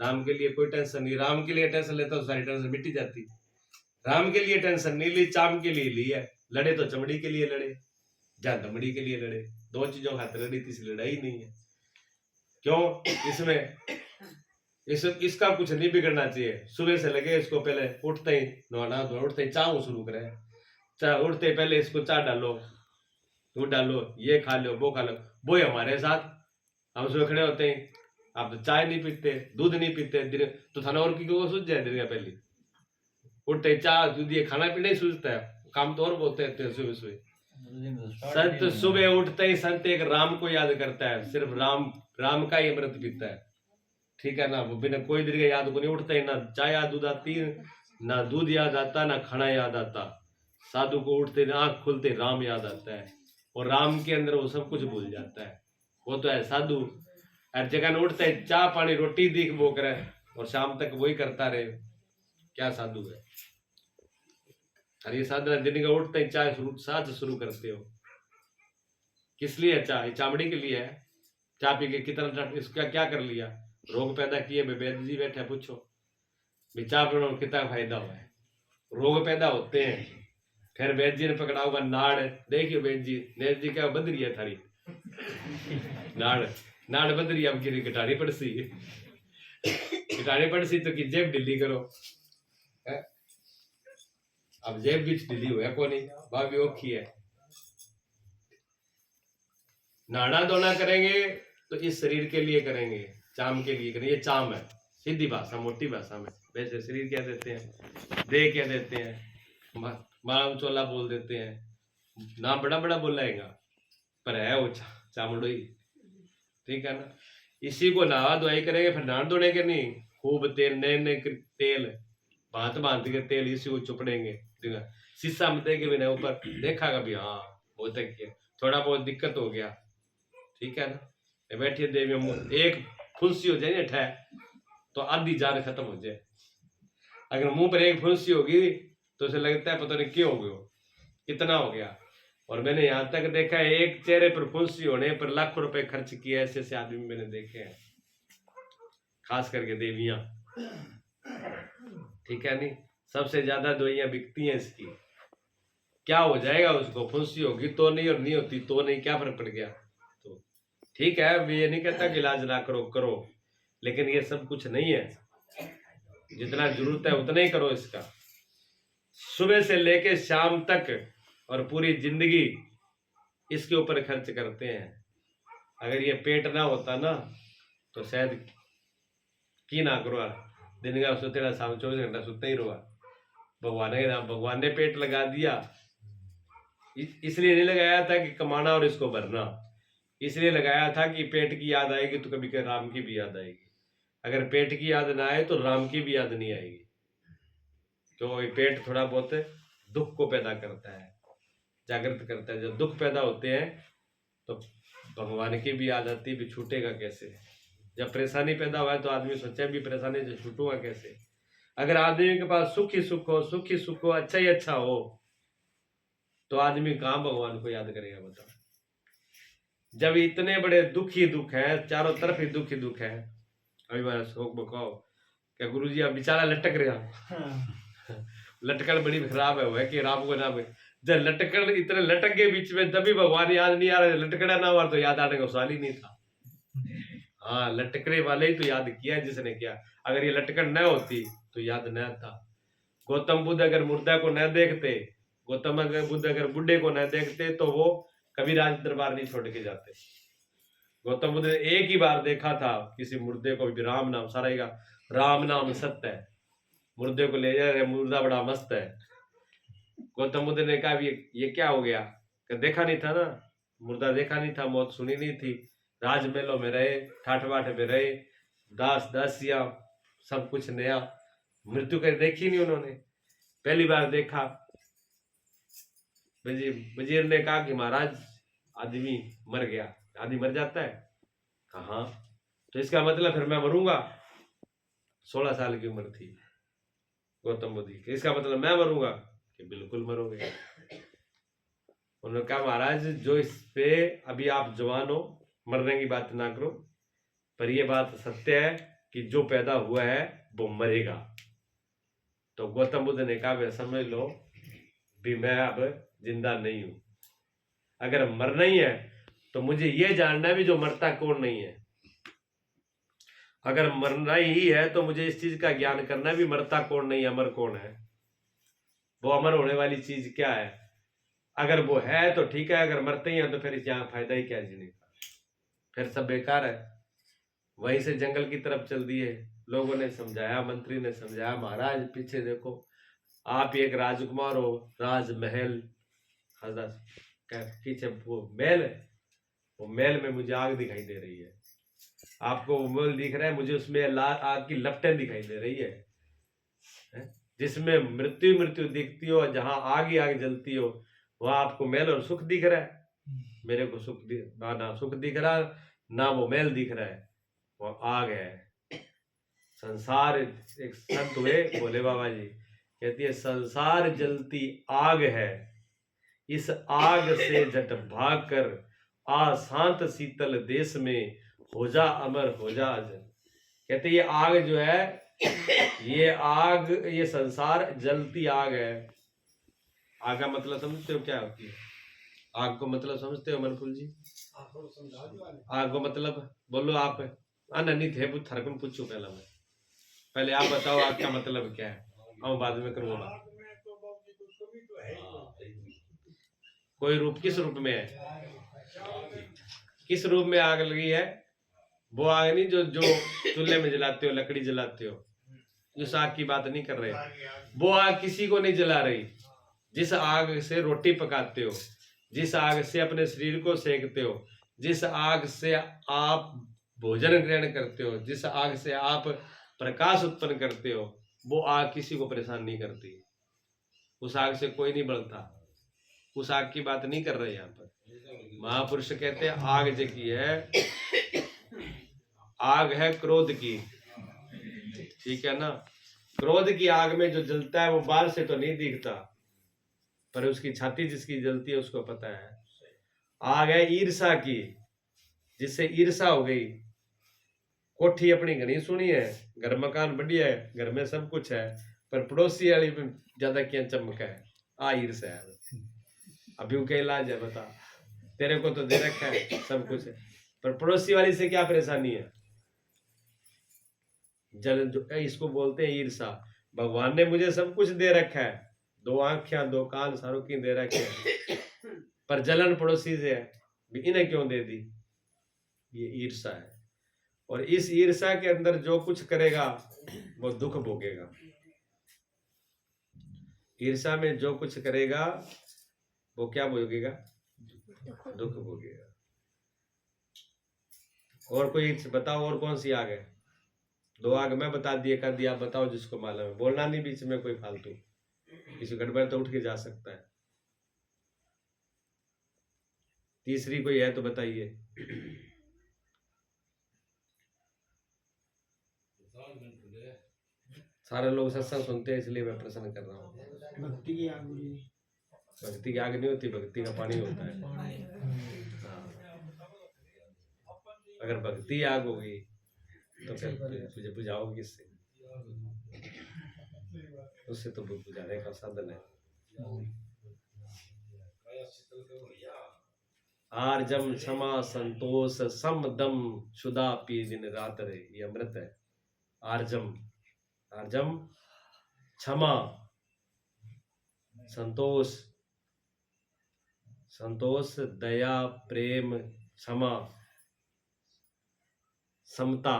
राम के लिए कोई टेंशन नहीं, राम के लिए टेंशन लेता तो सारी टेंशन मिट जाती। राम के लिए टेंशन नहीं ली, चाम के लिए ली है। लड़े तो चमड़ी के लिए लड़े, जहां दमड़ी के लिए लड़े, दो चीजों खातिर लड़ी, तीसरी लड़ाई नहीं है। क्यों? इसमें इसका कुछ नहीं बिगड़ना चाहिए। सुबह से लगे इसको, पहले उठते ही नहाना धोना, उठते ही चाह शुरू करे, चाह उठते पहले इसको चाह डालो, दूध डालो, ये खा लो वो खा लो। वो ही हमारे साथ, हम सुबह खड़े होते हैं, आप तो चाय नहीं पीते, दूध नहीं पीते, दिन तो थाना और की सूझ जाए दिन का पहले उठते चाह दूध ये खाना पीना ही सूझता है, काम तो और बोलते हैं सुबह सुबह। संत सुबह उठते ही संत एक राम को याद करता है, सिर्फ राम का ही अमृत पीता है, ठीक है ना। वो बिना कोई दिन याद को नहीं उठता ही, ना चाय याद दूध आती, ना दूध याद आता, ना खाना याद आता। साधु को उठते आंख खुलते राम याद आता है, और राम के अंदर वो सब कुछ भूल जाता है। वो तो है साधु, हर जगह उठते है चाह पानी रोटी दीख वो करे और शाम तक वही करता रहे, क्या साधु है। और ये साधना दिन का उठते ही चाय साथ शुरू करते हो, किस लिए चाय? चामड़ी के लिए है। चाय पी के कितना इसका क्या कर लिया, रोग पैदा किए। वैद्य जी बैठे पूछो भी चाय पीने कितना फायदा हुआ है, रोग पैदा होते हैं। फिर वैद्य जी ने पकड़ा होगा नाड़, देखियो वैद्य जी क्या बंध रही है थारी नाड़ बंध रही है, अब गिरी घटानी पड़सी तो कि जेब ढीली करो है? अब जेब भी ढीली हुआ को नहीं, वह भी औखी है। नहाना धोना करेंगे तो इस शरीर के लिए करेंगे, चाम के लिए करेंगे। ये चाम है, सीधी भाषा मोटी भाषा में। वैसे शरीर क्या देते हैं, देह क्या देते हैं, मालम चोला बोल देते हैं, नाम बड़ा बड़ा बोलाएगा पर है वो चामड़ो ही, ठीक है ना। इसी को नहा धोई करेंगे, फिर नहा धोने के नहीं, खूब तेल नए नए तेल भांत भांत के तेल इसी को चुपड़ेंगे, शीशा में देखे बिना ऊपर देखा कभी, हाँ बहुत थोड़ा बहुत दिक्कत हो गया, ठीक है ना। बैठिए देवी एक फुंसी हो जाए ठह तो आधी जान खत्म हो जाए। अगर मुंह पर एक फुंसी होगी तो उसे लगता है पता नहीं क्यों हो गया, कितना हो गया। और मैंने यहां तक देखा है एक चेहरे पर फुंसी होने पर लाखों रुपए खर्च किए, ऐसे आदमी मैंने देखे हैं, खास करके देवियां, ठीक है नहीं। सबसे ज्यादा दवाइयां बिकती हैं इसकी। क्या हो जाएगा उसको, फुंसी होगी तो नहीं और नहीं होती तो नहीं, क्या फर्क पड़ गया। तो ठीक है, ये नहीं कहता कि इलाज ना करो, करो, लेकिन ये सब कुछ नहीं है, जितना जरूरत है उतना ही करो इसका, सुबह से लेके शाम तक, और पूरी जिंदगी इसके ऊपर खर्च करते हैं। अगर ये पेट ना होता ना तो शायद की ना करो, दिन का सुतेड़ा शाम 24 घंटा सुते ही रहो। भगवान ने पेट लगा दिया, इसलिए नहीं लगाया था कि कमाना और इसको भरना, इसलिए लगाया था कि पेट की याद आएगी तो कभी राम की भी याद आएगी। अगर पेट की याद ना आए तो राम की भी याद नहीं आएगी। तो ये पेट थोड़ा बहुत दुख को पैदा करता है, जागृत करता है। जब दुख पैदा होते हैं तो भगवान की भी याद आती है, भी छूटेगा कैसे। जब परेशानी पैदा हुआ है तो आदमी सोचा भी परेशानी से छूटूंगा कैसे। अगर आदमी के पास सुख ही सुख हो, सुख ही सुख हो, अच्छा ही अच्छा हो, तो आदमी कहां भगवान को याद करेगा बताओ। जब इतने बड़े दुख ही दुख है, चारों तरफ ही दुख है। अभी मैं शोक बकाओ क्या गुरु जी आप बेचारा लटक रहा लटकन बड़ी खराब है, वह कि राम को नाम जब लटकन इतने लटक गए बीच में, तभी भगवान याद नहीं आ रहा। लटकना ना हुआ तो याद आने का सवाल ही नहीं था। हाँ, लटकने वाले ही तो याद किया जिसने किया। अगर ये लटकन न होती तो याद न था। गौतम बुद्ध अगर मुर्दा को न देखते, गौतम बुद्ध अगर बुढ़े को न देखते तो वो कभी राज दरबार नहीं छोड़ के जाते। गौतम बुद्ध ने एक ही बार देखा था किसी मुर्दे को, भी राम नाम सारा का राम नाम सत्य है, मुर्दे को ले जा रहे, मुर्दा बड़ा मस्त है। गौतम बुद्ध ने कहा ये क्या हो गया, देखा नहीं था ना, मुर्दा देखा नहीं था, मौत सुनी नहीं थी, राजमहलों में रहे, ठाठ बाट में रहे, दास दासियां सब कुछ नया, मृत्यु कर देखी नहीं उन्होंने, पहली बार देखा। वजीर ने कहा कि महाराज आदमी मर गया। आदमी मर जाता है? कहा, तो इसका मतलब फिर मैं मरूंगा। 16 साल की उम्र थी गौतम बुद्ध की, इसका मतलब मैं मरूंगा कि बिल्कुल मरोगे। उन्होंने कहा महाराज जो इस पे अभी आप जवान हो, मरने की बात ना करो, पर यह बात सत्य है कि जो पैदा हुआ है वो मरेगा। तो गौतम बुद्ध ने कहा वे समझ लो भी मैं अब जिंदा नहीं हूं। अगर मरना ही है तो मुझे ये जानना भी जो मरता कौन नहीं है। अगर मरना ही है तो मुझे इस चीज का ज्ञान करना भी मरता कौन नहीं, अमर कौन है। वो अमर होने वाली चीज क्या है। अगर वो है तो ठीक है, अगर मरते ही हैं तो फिर यहाँ फायदा ही क्या जीने का, फिर सब बेकार है। वहीं से जंगल की तरफ चल दिए। लोगों ने समझाया, मंत्री ने समझाया, महाराज पीछे देखो, आप एक राजकुमार हो, राजमहल पीछे वो महल है, वो महल में मुझे आग दिखाई दे रही है। आपको वो महल दिख रहा है, मुझे उसमें आग की लपटें दिखाई दे रही है? जिसमें मृत्यु मृत्यु दिखती हो, जहां आग ही आग जलती हो, वहां आपको महल और सुख दिख रहा है। मेरे को ना सुख दिख रहा, ना वो महल दिख रहा है, वो आग है। संसार, एक संत हुए भोले बाबा जी, कहती है संसार जलती आग है, इस आग से झट भाग कर आ शांत शीतल देश में, हो जा अमर हो जा अजर। कहते ये आग जो है, ये आग, ये संसार जलती आग है। आग का मतलब समझते हो क्या होती है? आग को मतलब समझते हो मनफुल जी? आग को मतलब बोलो आप। नहीं थे थरकन पूछो पहले आप बताओ आग का मतलब क्या है, हम बाद में करूंगा। कोई रूप, किस रूप में है, किस रूप में आग लगी है? वो आग नहीं जो जो चूल्हे में जलाते हो, लकड़ी जलाते हो, उस आग की बात नहीं कर रहे। वो आग किसी को नहीं जला रही। जिस आग से रोटी पकाते हो, जिस आग से अपने शरीर को सेकते हो, जिस आग से आप भोजन ग्रहण करते हो, जिस आग से आप प्रकाश उत्पन्न करते हो, वो आग किसी को परेशान नहीं करती। उस आग से कोई नहीं बढ़ता। उस आग की बात नहीं कर रहे यहाँ पर। महापुरुष कहते हैं आग जगी है, आग है क्रोध की, ठीक है ना। क्रोध की आग में जो जलता है वो बाहर से तो नहीं दिखता, पर उसकी छाती जिसकी जलती है उसको पता है। आग है ईर्षा की, जिससे ईर्षा हो गई। कोठी अपनी घनी सुनी है, घर मकान बढ़िया है, घर में सब कुछ है, पर पड़ोसी वाली में ज्यादा क्या चमक है, आ ईर्षा है। अभी क्या इलाज है बता, तेरे को तो दे रखा है सब कुछ है, पर पड़ोसी वाली से क्या परेशानी है? जलन जो इसको बोलते हैं ईर्षा। भगवान ने मुझे सब कुछ दे रखा है, 2 आंखें 2 कान सारों की दे रखे हैं, पर जलन पड़ोसी से है, इन्हें क्यों दे दी? ये ईर्षा है। और इस ईर्षा के अंदर जो कुछ करेगा वो दुख भोगेगा। ईर्षा में जो कुछ करेगा वो क्या भोगेगा? दुख भोगेगा। और कोई बताओ, और कौन सी आग है? 2 आग मैं बता दिए, कर दिया, आप बताओ जिसको मालूम है। बोलना नहीं बीच में कोई फालतू, किसी गड़बड़ तो उठ के जा सकता है। तीसरी कोई है तो बताइए। सारे लोग सत्संग सुनते हैं इसलिए मैं प्रश्न कर रहा हूँ। भक्ति की आग, भक्ति की आग नहीं होती, भक्ति का पानी होता है। हाँ। अगर भक्ति आग होगी तो फिर तुझे बुझाओ किससे? उससे तो बुझाने का साधन है। आर्जम क्षमा संतोष सम दम शुदा पी दिन रात रे, ये अमृत है। आर्जम, आर्जम क्षमा, संतोष, संतोष, दया, प्रेम, क्षमा, समता,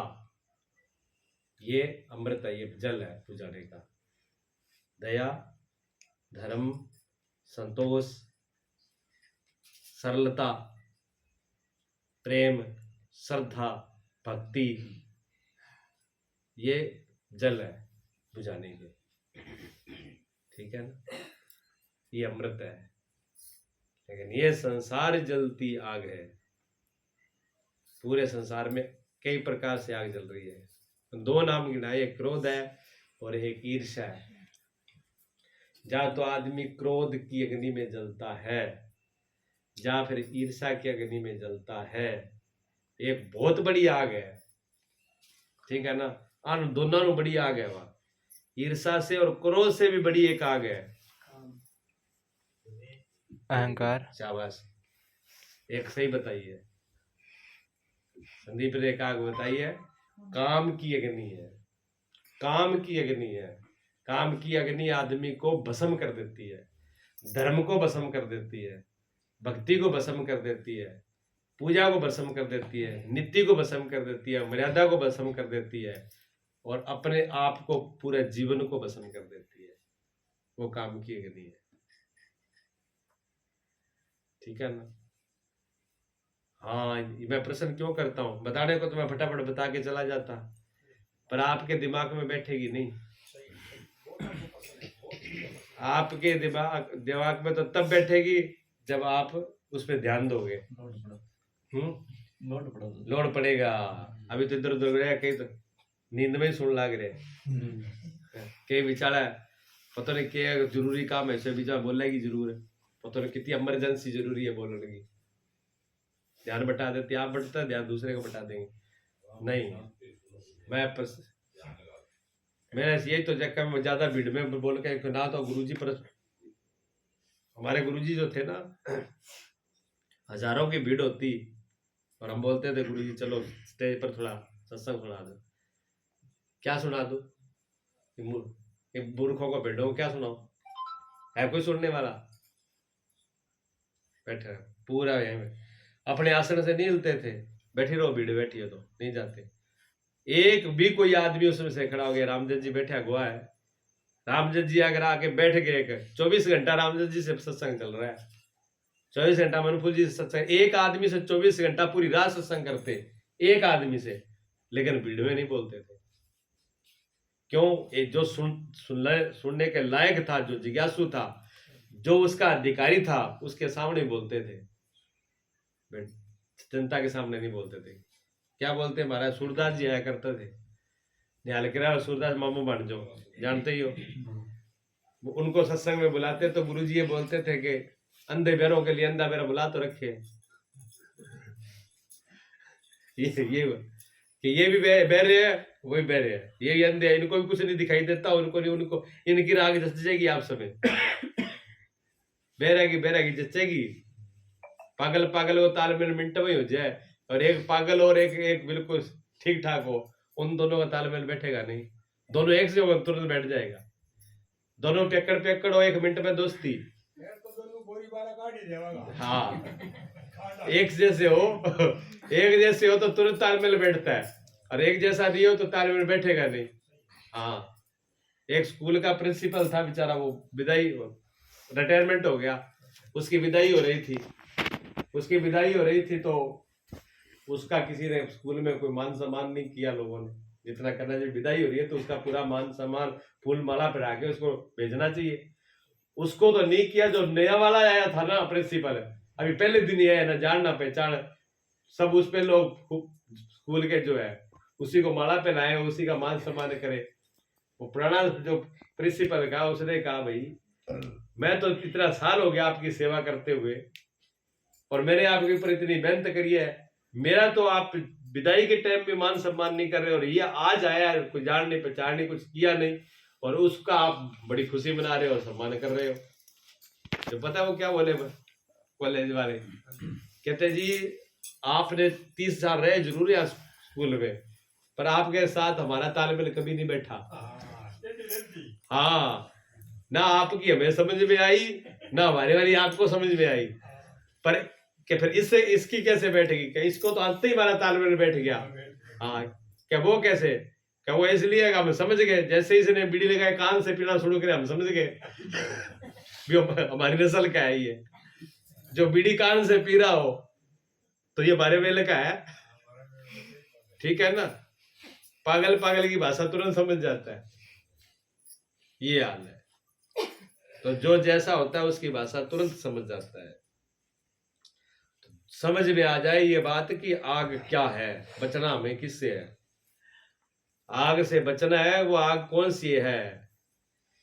ये अमृत है, ये जल है बुझाने का। दया, धर्म, संतोष, सरलता, प्रेम, श्रद्धा, भक्ति, ये जल है बुझाने के, ठीक है ना। ये अमृत है। लेकिन ये संसार जलती आग है। पूरे संसार में कई प्रकार से आग जल रही है। 2 नाम गिनाए, एक क्रोध है और एक ईर्ष्या है। जहाँ तो आदमी क्रोध की अग्नि में जलता है, जहाँ फिर ईर्ष्या की अग्नि में जलता है। एक बहुत बड़ी आग है, ठीक है ना। आन दोनों नु बड़ी आग है वहां, ईर्षा से और क्रोध से भी बड़ी एक आग है अहंकार। शाबाश, एक सही बताइए संदीप ने, एक आग बताई है, काम की अग्नि है। काम की अग्नि है। काम की अग्नि आदमी को भस्म कर देती है, धर्म को भस्म कर देती है, भक्ति को भस्म कर देती है, पूजा को भस्म कर देती है, नीति को भस्म कर देती है, मर्यादा को भस्म कर देती है, और अपने आप को, पूरे जीवन को भस्म कर देती है। वो काम की अग्नि है। ठीक है ना। हाँ, मैं प्रश्न क्यों करता हूं, बताने को तो मैं फटाफट बता के चला जाता, पर आपके दिमाग में बैठेगी नहीं। आपके दिमाग दिमाग में तो तब बैठेगी जब आप उस पर ध्यान दोगे। लोड पड़ेगा। अभी तो इधर उधर रहे, कहीं तो नींद में ही सुन लाग रहे, कई बेचारा पता नहीं क्या जरूरी काम है, ऐसे बेचारा बोलेगी जरूर है, पता नहीं कितनी इमरजेंसी जरूरी है बोलने की, ध्यान बटा देती, आप बटता ध्यान दूसरे को बटा देंगे। नहीं, मैं यही तो जगह में ज्यादा भीड़ में बोल के ना, तो गुरुजी पर, हमारे गुरुजी जो थे ना, हजारों की भीड़ होती और हम बोलते थे गुरुजी चलो स्टेज पर थोड़ा सत्संग सुना दो। क्या सुना दो, मूर्खों को भेड़ों को क्या सुनाओ, है कोई सुनने वाला? बैठे पूरा यहीं अपने आसन से नहीं हिलते थे, बैठी रहो, भीड़ बैठी है तो नहीं जाते। एक भी कोई आदमी उसमें से खड़ा हो गया, रामदेव जी बैठा गुआ है, रामदेव जी अगर आके बैठ गए, 24 घंटा रामदेव जी से सत्संग चल रहा है, 24 घंटा मनफूल जी से सत्संग, एक आदमी से 24 घंटा पूरी रात सत्संग करते, एक आदमी से, लेकिन भीड़ में नहीं बोलते थे। क्यों? जो सुनने के लायक था, जो जिज्ञासु था, जो उसका अधिकारी था, उसके सामने बोलते थे, जनता के सामने नहीं बोलते थे। क्या बोलते महाराज? सूरदास जी आया करते थे, निहाल किरा सूरदास मामू बन जो, जानते ही हो, उनको सत्संग में बुलाते तो गुरुजी ये बोलते थे कि अंधे बैरों के लिए अंधा बैरा बुला तो रखे, ये भी बहरे है, वो भी बहरे है, ये अंधे है, इनको भी कुछ नहीं दिखाई देता, उनको इनकी राग जचेगी आप समय, बैरागी जचेगी। पागल को तालमेल मिनट में हो जाए, और एक पागल और एक बिल्कुल ठीक ठाक हो, उन दोनों का तालमेल बैठेगा नहीं। दोनों एक से होगा तुरंत बैठ जाएगा, दोनों पेकड़ हो, 1 मिनट में दोस्ती। हाँ, एक जैसे हो तो तुरंत तालमेल बैठता है, और एक जैसा नहीं हो तो तालमेल बैठेगा नहीं। हाँ, एक स्कूल का प्रिंसिपल था बेचारा, वो विदाई, रिटायरमेंट हो गया, उसकी विदाई हो रही थी, तो उसका किसी ने स्कूल में कोई मान सम्मान नहीं किया, लोगों ने जितना करना चाहिए। विदाई हो रही है तो उसका पूरा मान सम्मान फूल माला पहना के उसको भेजना चाहिए, उसको तो नहीं किया। जो नया वाला आया था ना प्रिंसिपल, अभी पहले दिन ही आया, ना जान ना पहचान, सब उस पे लोग स्कूल के जो है उसी को माला पहनाए, उसी का मान सम्मान करे। वो पुराना जो प्रिंसिपल का, उसने कहा भाई मैं तो इतना साल हो गया आपकी सेवा करते हुए, और मैंने आपके ऊपर इतनी मेहनत करी है, मेरा तो आप विदाई के टाइम में मान सम्मान नहीं कर रहे, और ये आज आया कोई जान नहीं पहचान नहीं, कुछ किया नहीं, और उसका आप बड़ी खुशी मना रहे हो और सम्मान कर रहे हो। तो पता है वो क्या बोले कॉलेज वाले? कहते जी आपने 30 साल रहे जरूर है स्कूल में, पर आपके साथ हमारा तालमेल कभी नहीं बैठा। हाँ, ना आपकी हमें समझ में आई, ना हमारी वाली आपको समझ में आई, पर कि फिर इसकी कैसे बैठेगी? क्या इसको तो आते ही हमारा तालमेल बैठ गया। हाँ, क्या वो कैसे? क्या वो इसलिए हम समझ गए, जैसे इसने बीड़ी लगाए कान से पीना शुरू करे, हम समझ गए हमारी नस्ल का है ये, जो बीड़ी कान से पी रहा हो तो ये हमारे वेले का है। ठीक है ना, पागल की भाषा तुरंत समझ जाता है, ये हाल है। तो जो जैसा होता है उसकी भाषा तुरंत समझ जाता है। तो समझ में आ जाए ये बात कि आग क्या है, बचना हमें किससे है, आग से बचना है। वो आग कौन सी है?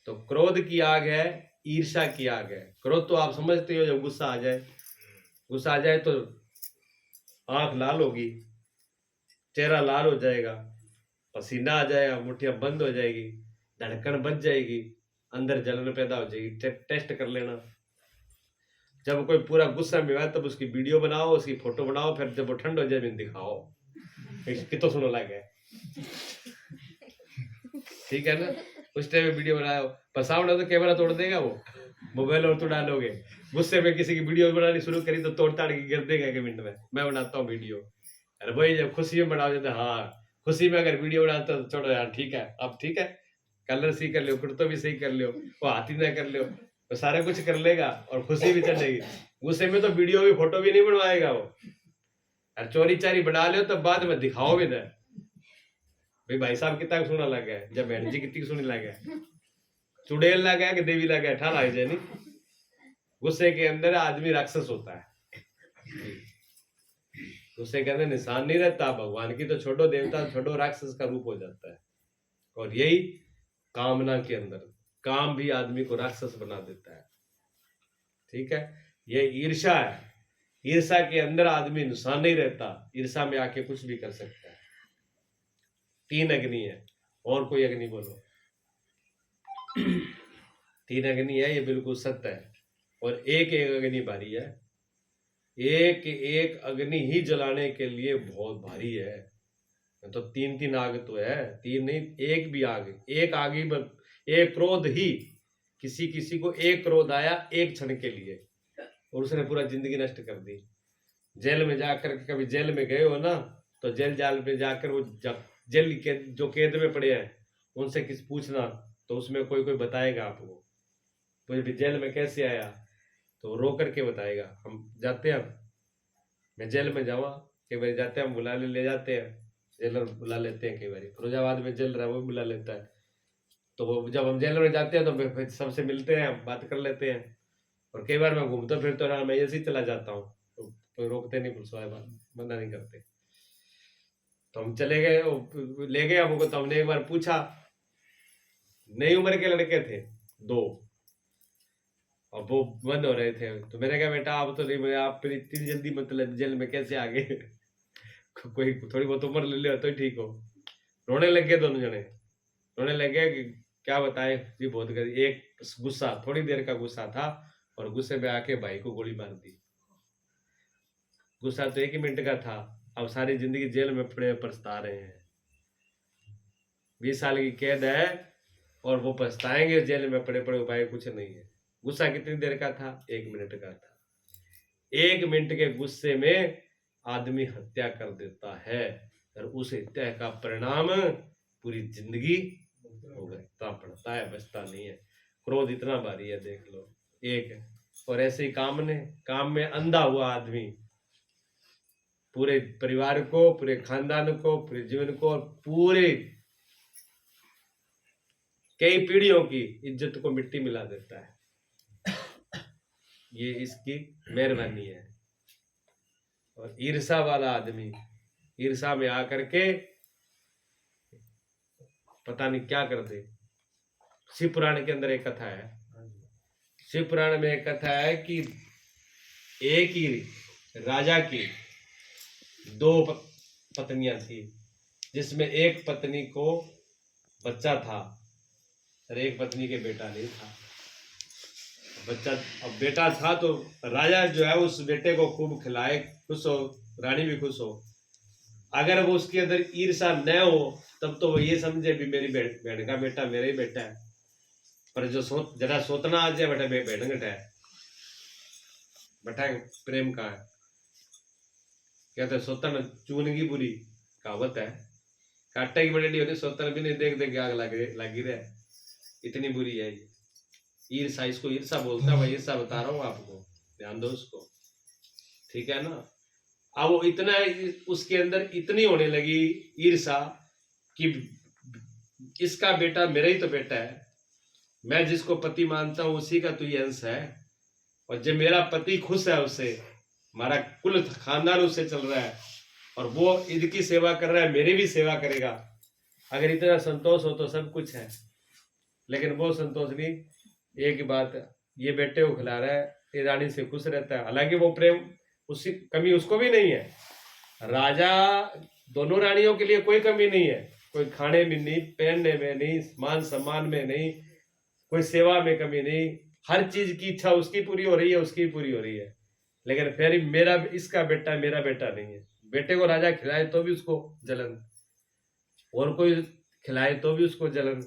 तो क्रोध की आग है, ईर्ष्या की आग है। क्रोध तो आप समझते हो, जब गुस्सा आ जाए तो आंख लाल होगी, चेहरा लाल हो जाएगा, पसीना आ जाएगा, मुट्ठियां बंद हो जाएगी, धड़कन बच जाएगी, अंदर जलन पैदा हो जाएगी। टेस्ट कर लेना। जब कोई पूरा गुस्सा में आए तब उसकी वीडियो बनाओ, उसकी फोटो बनाओ, फिर जब वो ठंड हो जाए फिर दिखाओ कितो सुनो लगे। ठीक है ना, उस टाइम में वीडियो बनाओ। पसावना तो कैमरा तोड़ देगा वो, मोबाइल और तो डालोगे। गुस्से में किसी की वीडियो बनानी शुरू करी तो तोड़ ताड़ के गिर देगा एक मिनट में। मैं बनाता हूँ वीडियो, अरे भाई जब खुशी में बनाओ जाते, हाँ खुशी में अगर वीडियो बनाता तो छोड़ो यार, ठीक है अब ठीक है, कलर सही कर लो, कुर्तो भी सही कर लो, वो हाथी ना कर लो, तो सारा कुछ कर लेगा और खुशी भी चलेगी। गुस्से में तो वीडियो भी फोटो भी नहीं बनवाएगा वो। और चोरी चारी बना लो तो बाद में दिखाओ भी ना, भाई साहब कितना सुना लगा है, जब बहन जी कितनी सुनी लगा है, चुड़ैल लगा है कि देवी लगा है, ठाला है नहीं। गुस्से के अंदर आदमी राक्षस होता है। गुस्से के अंदर निशान नहीं रहता, भगवान की तो छोड़ो, देवता छोड़ो, राक्षस का रूप हो जाता है। और यही कामना के अंदर, काम भी आदमी को राक्षस बना देता है। ठीक है, ये ईर्ष्या है। ईर्ष्या के अंदर आदमी निशान नहीं रहता, ईर्ष्या में आके कुछ भी कर सकता है। 3 अग्नि है, और कोई अग्नि बोलो। 3 अग्नि है, ये बिल्कुल सत्य है। और एक एक अग्नि भारी है, एक एक अग्नि ही जलाने के लिए बहुत भारी है। तो 3 आग तो है, 3 नहीं, एक भी आग, एक आग ही, एक क्रोध ही, किसी को एक क्रोध आया एक क्षण के लिए और उसने पूरा जिंदगी नष्ट कर दी। जेल में जाकर, कभी जेल में गए हो ना, तो जेल जाल में जाकर वो जेल के जो कैद में पड़े हैं उनसे किस पूछना, तो उसमें कोई कोई बताएगा आपको तो भी जेल में कैसे आया, तो रो करके बताएगा। हम जाते हैं, मैं जेल में जावा, कई बार जाते हैं, हम बुला ले जाते हैं, जेलर बुला लेते हैं, कई बार फिरोजाबाद में जेल रहा वो बुला लेता है। तो वो जब हम जेल में जाते हैं तो सबसे मिलते हैं, बात कर लेते हैं। और कई बार मैं घूमता फिरता रहा, मैं ऐसे ही चला जाता हूँ, तो कोई रोकते नहीं, पुलिस वाले मना नहीं करते। तो हम चले गए, ले गए हमको। तो हमने एक बार पूछा, नई उम्र के लड़के थे 2, और वो बंद हो रहे थे। तो मैंने कहा बेटा आप तो नहीं, आप फिर इतनी जल्दी मतलब जेल में कैसे आ गए? कोई थोड़ी बहुत उम्र ले लिया तो ठीक हो। रोने लग गए दोनों जने, रोने लग गए कि क्या बताए जी, बहुत गरी। एक गुस्सा, थोड़ी देर का गुस्सा था, और गुस्से में आके भाई को गोली मार दी। गुस्सा तो 1 ही मिनट का था, अब सारी जिंदगी जेल में पड़े पछता रहे हैं। 20 साल की कैद है और वो पछताएंगे जेल में पड़े पड़े, उपाय कुछ नहीं है। गुस्सा कितनी देर का था? 1 मिनट का था। 1 मिनट के गुस्से में आदमी हत्या कर देता है, और उस हत्या का परिणाम पूरी जिंदगी भुगतना पड़ता है, बचता नहीं है। क्रोध इतना भारी है, देख लो। एक है। और ऐसे ही काम में अंधा हुआ आदमी पूरे परिवार को, पूरे खानदान को, पूरे जीवन को और पूरे कई पीढ़ियों की इज्जत को मिट्टी मिला देता है। ये इसकी मेहरबानी है। और ईर्षा वाला आदमी ईर्षा में आकर के पता नहीं क्या कर दे। शिव पुराण के अंदर एक कथा है, शिव पुराण में एक कथा है कि एक ही राजा की 2 पत्नियां थी, जिसमें एक पत्नी को बच्चा था और एक पत्नी के बेटा नहीं था। बच्चा, अब बेटा था तो राजा जो है उस बेटे को खूब खिलाए, खुश हो, रानी भी खुश हो। अगर वो उसके अंदर ईर्षा न हो तब तो वो ये समझे भी मेरी बहन का बेटा मेरा ही बेटा है। पर जो जरा सोतना आ जाए बेटा बहन घटा है, बेटा प्रेम का है। कहते सोतन चूनगी बुरी, कहावत है। काटे की बड़ी होती, सोतन भी नहीं देख देख आग लगी रहे, इतनी बुरी है ये ईर्षा। इसको ईर्षा बोलता है, ईर्षा बता रहा हूँ आपको, ध्यान दो उसको, ठीक है ना। अब वो इतना उसके अंदर इतनी होने लगी ईर्षा कि इसका बेटा मेरा ही तो बेटा है, मैं जिसको पति मानता हूं उसी का तो ये अंश है, और जब मेरा पति खुश है उससे, हमारा कुल खानदान उससे चल रहा है, और वो इनकी सेवा कर रहा है, मेरी भी सेवा करेगा। अगर इतना संतोष हो तो सब कुछ है। लेकिन वो संतोष नहीं, एक बात, ये बेटे को खिला रहा है, ये रानी से खुश रहता है। हालांकि वो प्रेम उसकी कमी उसको भी नहीं है, राजा दोनों रानियों के लिए कोई कमी नहीं है, कोई खाने में नहीं, पहनने में नहीं, मान सम्मान में नहीं, कोई सेवा में कमी नहीं, हर चीज की इच्छा उसकी पूरी हो रही है, उसकी पूरी हो रही है। लेकिन फिर भी मेरा इसका बेटा मेरा बेटा नहीं है। बेटे को राजा खिलाए तो भी उसको जलन, और कोई खिलाए तो भी उसको जलन।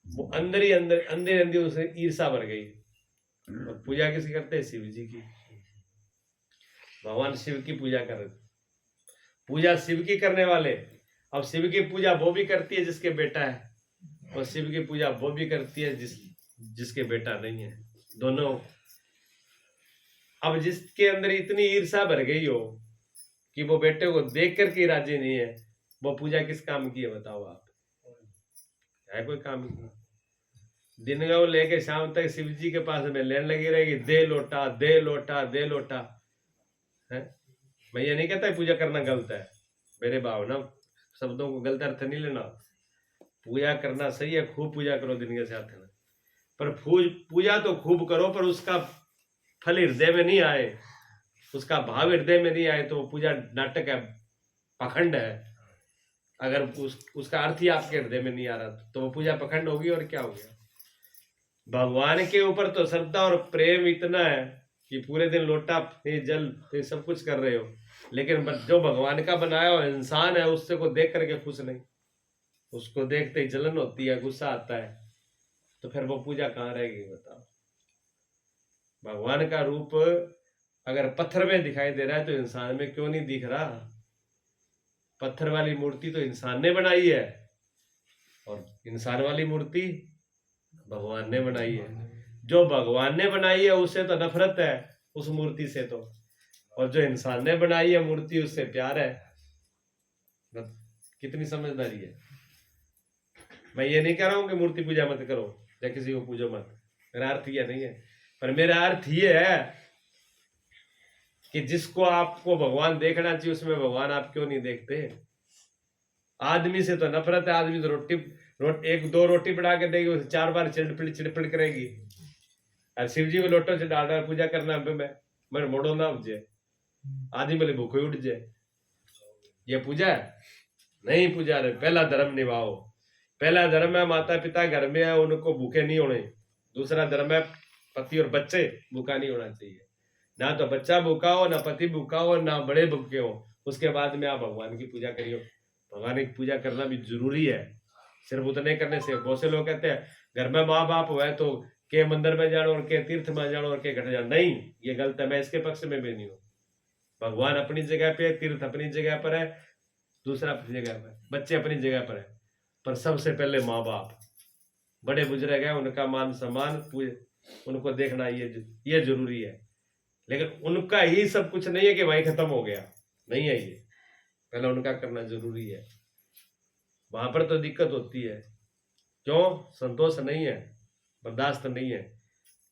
वो अंदर ही अंदर अंदर अंदर उसे ईर्षा भर गई। और पूजा किसी करते हैं? शिव जी की। भगवान शिव की पूजा कर रहे, पूजा शिव की करने वाले। अब शिव की पूजा वो भी करती है जिसके बेटा है, और शिव की पूजा वो भी करती है जिसके बेटा नहीं है, दोनों। अब जिसके अंदर इतनी ईर्षा भर गई हो कि वो बेटे को देख करके राजी नहीं है, वो पूजा किस काम की है बताओ आप? है कोई काम की? दिन को लेके शाम तक शिव जी के पास में लेने लगी रहेगी, दे लोटा दे लोटा दे लोटा। है, मैं ये नहीं कहता पूजा करना गलत है, मेरे भावना शब्दों को गलत अर्थ नहीं लेना। पूजा करना सही है, खूब पूजा करो दिन के साथ में, पर पूजा तो खूब करो, पर उसका फल हृदय में नहीं आए, उसका भाव हृदय में नहीं आए, तो पूजा नाटक है, पखंड है। अगर उसका अर्थ ही आपके हृदय में नहीं आ रहा तो वो पूजा पखंड होगी, और क्या हो गया? भगवान के ऊपर तो श्रद्धा और प्रेम इतना है कि पूरे दिन लोटा जल सब कुछ कर रहे हो, लेकिन जो भगवान का बनाया हुआ इंसान है उससे को देख करके खुश नहीं, उसको देखते ही जलन होती है, गुस्सा आता है, तो फिर वो पूजा कहाँ रहेगी बताओ? भगवान का रूप अगर पत्थर में दिखाई दे रहा है तो इंसान में क्यों नहीं दिख रहा? पत्थर वाली मूर्ति तो इंसान ने बनाई है, और इंसान वाली मूर्ति भगवान ने बनाई है। जो भगवान ने बनाई है उससे तो नफरत है, उस मूर्ति से तो, और जो इंसान ने बनाई है मूर्ति उससे प्यार है। कितनी समझदारी है। मैं ये नहीं कह रहा हूं कि मूर्ति पूजा मत करो या किसी को पूजो मत, मेरा अर्थ यह नहीं है, पर मेरा अर्थ ये है कि जिसको आपको भगवान देखना चाहिए उसमें भगवान आप क्यों नहीं देखते? आदमी से तो नफरत है, आदमी तो एक दो रोटी बढ़ा के देगी, उसे 4 बार चिड़पिड़ करेगी। और शिव जी को लोटो से डाल पूजा करना मैं मोड़ो ना उपजे, आदमी बोले भूखे उठ जाए, ये पूजा है? नहीं पूजा रहे। पहला धर्म निभाओ, पहला धर्म है माता पिता घर में है उनको भूखे नहीं होने, दूसरा धर्म है पति और बच्चे भूखा नहीं होना चाहिए। ना तो बच्चा भूखा हो, ना पति भूखा हो, ना बड़े भूखे हो, उसके बाद में आप भगवान की पूजा करियो। भगवान की पूजा करना भी जरूरी है, सिर्फ उतने करने से। बहुत से लोग कहते हैं घर में माँ बाप हुआ है तो के मंदिर में जानो और के तीर्थ में जानो और के घट जानो, नहीं, ये गलत है, मैं इसके पक्ष में भी नहीं हूँ। भगवान अपनी जगह पे, तीर्थ अपनी जगह पर है, दूसरा अपनी जगह पर, बच्चे अपनी जगह पर है, पर सबसे पहले माँ बाप बड़े बुजुर्ग है, उनका मान सम्मान उनको देखना ये जरूरी है। लेकिन उनका ही सब कुछ नहीं है कि भाई खत्म हो गया, नहीं है, ये पहले उनका करना जरूरी है। वहां पर तो दिक्कत होती है, क्यों? संतोष नहीं है, बर्दाश्त नहीं है,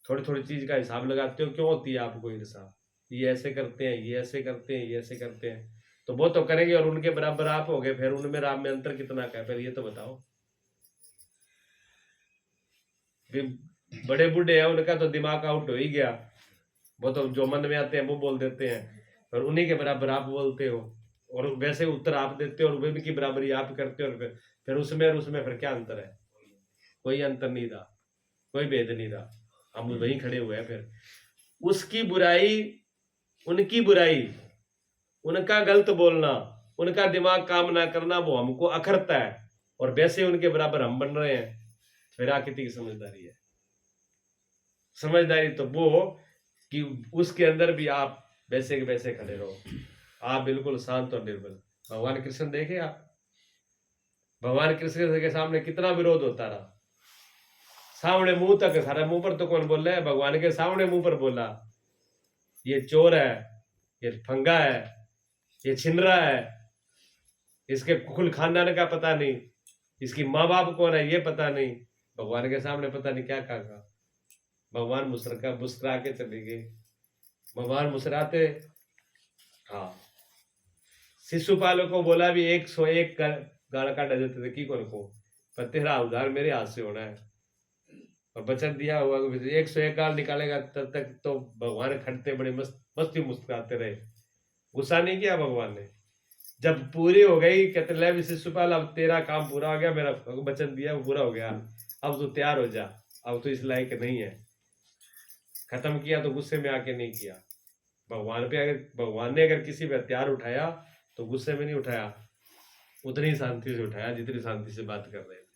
थोड़ी थोड़ी चीज का हिसाब लगाते हो, क्यों होती है आपको ईर्षा? ये ऐसे करते हैं, ये ऐसे करते हैं, ये ऐसे करते हैं, तो वो तो करेंगे और उनके बराबर आप हो गए, फिर उनमें राम में अंतर कितना का है? फिर ये तो बताओ। बड़े बूढ़े हैं, उनका तो दिमाग आउट हो ही गया, वो तो जो मन में आते हैं वो बोल देते हैं, और उन्हीं के बराबर आप बोलते हो, और वैसे उत्तर आप देते हो, और वे भी की बराबरी आप करते हो, और फिर उसमें और उसमें फिर क्या अंतर है? कोई अंतर नहीं रहा, कोई भेद नहीं रहा, हम वहीं खड़े हुए हैं। फिर उसकी बुराई, उनकी बुराई, उनका गलत बोलना, उनका दिमाग काम ना करना, वो हमको अखरता है, और वैसे उनके बराबर हम बन रहे हैं। फिर कितनी की समझदारी है? समझदारी तो वो कि उसके अंदर भी आप वैसे के वैसे खड़े रहो, आप बिल्कुल शांत और निर्बल। भगवान कृष्ण देखे आप, भगवान कृष्ण के सामने कितना विरोध होता रहा, सामने मुंह तक, सारा मुंह पर तो कौन बोल रहा है? भगवान के सामने मुंह पर बोला, ये चोर है, ये फंगा है, ये छिनरा है, इसके कुल खानदान का पता नहीं, इसकी माँ बाप कौन है ये पता नहीं। भगवान के सामने पता नहीं क्या कहा। भगवान मुस्कुरा के चले गए। भगवान मुस्कुराते, हाँ, शिशुपाल को बोला भी 101 गाल काटा देते थे, की को पर तेरा उधार मेरे हाथ से होना है, और वचन दिया हुआ 101 गाल निकालेगा तब तक तो भगवान खड़ते बड़े मस्ती मुस्कुराते रहे, गुस्सा नहीं किया भगवान ने। जब पूरी हो गई कहते ले भी शिशुपाल अब तेरा काम पूरा हो गया, मेरा वचन दिया वो पूरा हो गया, अब तू तैयार हो जा, अब तो इस लायक नहीं है। खत्म किया तो गुस्से में आके नहीं किया। भगवान ने अगर किसी पे हथियार उठाया तो गुस्से में नहीं उठाया, उतनी शांति से उठाया जितनी शांति से बात कर रहे थे।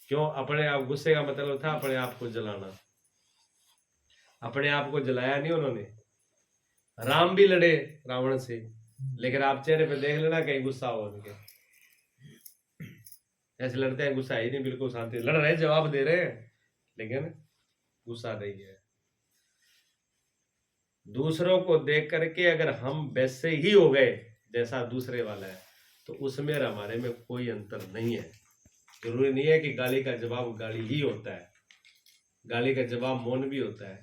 क्यों? अपने आप, गुस्से का मतलब था अपने आप को जलाना। अपने आप को जलाया नहीं उन्होंने। राम भी लड़े रावण से, लेकिन आप चेहरे पे देख लेना कहीं गुस्सा हो उनके, ऐसे लड़ते हैं गुस्सा ही नहीं, बिल्कुल शांति लड़ रहे, जवाब दे रहे हैं, लेकिन गुस्सा नहीं है। दूसरों को देख करके अगर हम वैसे ही हो गए जैसा दूसरे वाला है तो उसमें और हमारे में कोई अंतर नहीं है। जरूरी नहीं है कि गाली का जवाब गाली ही होता है, गाली का जवाब मौन भी होता है,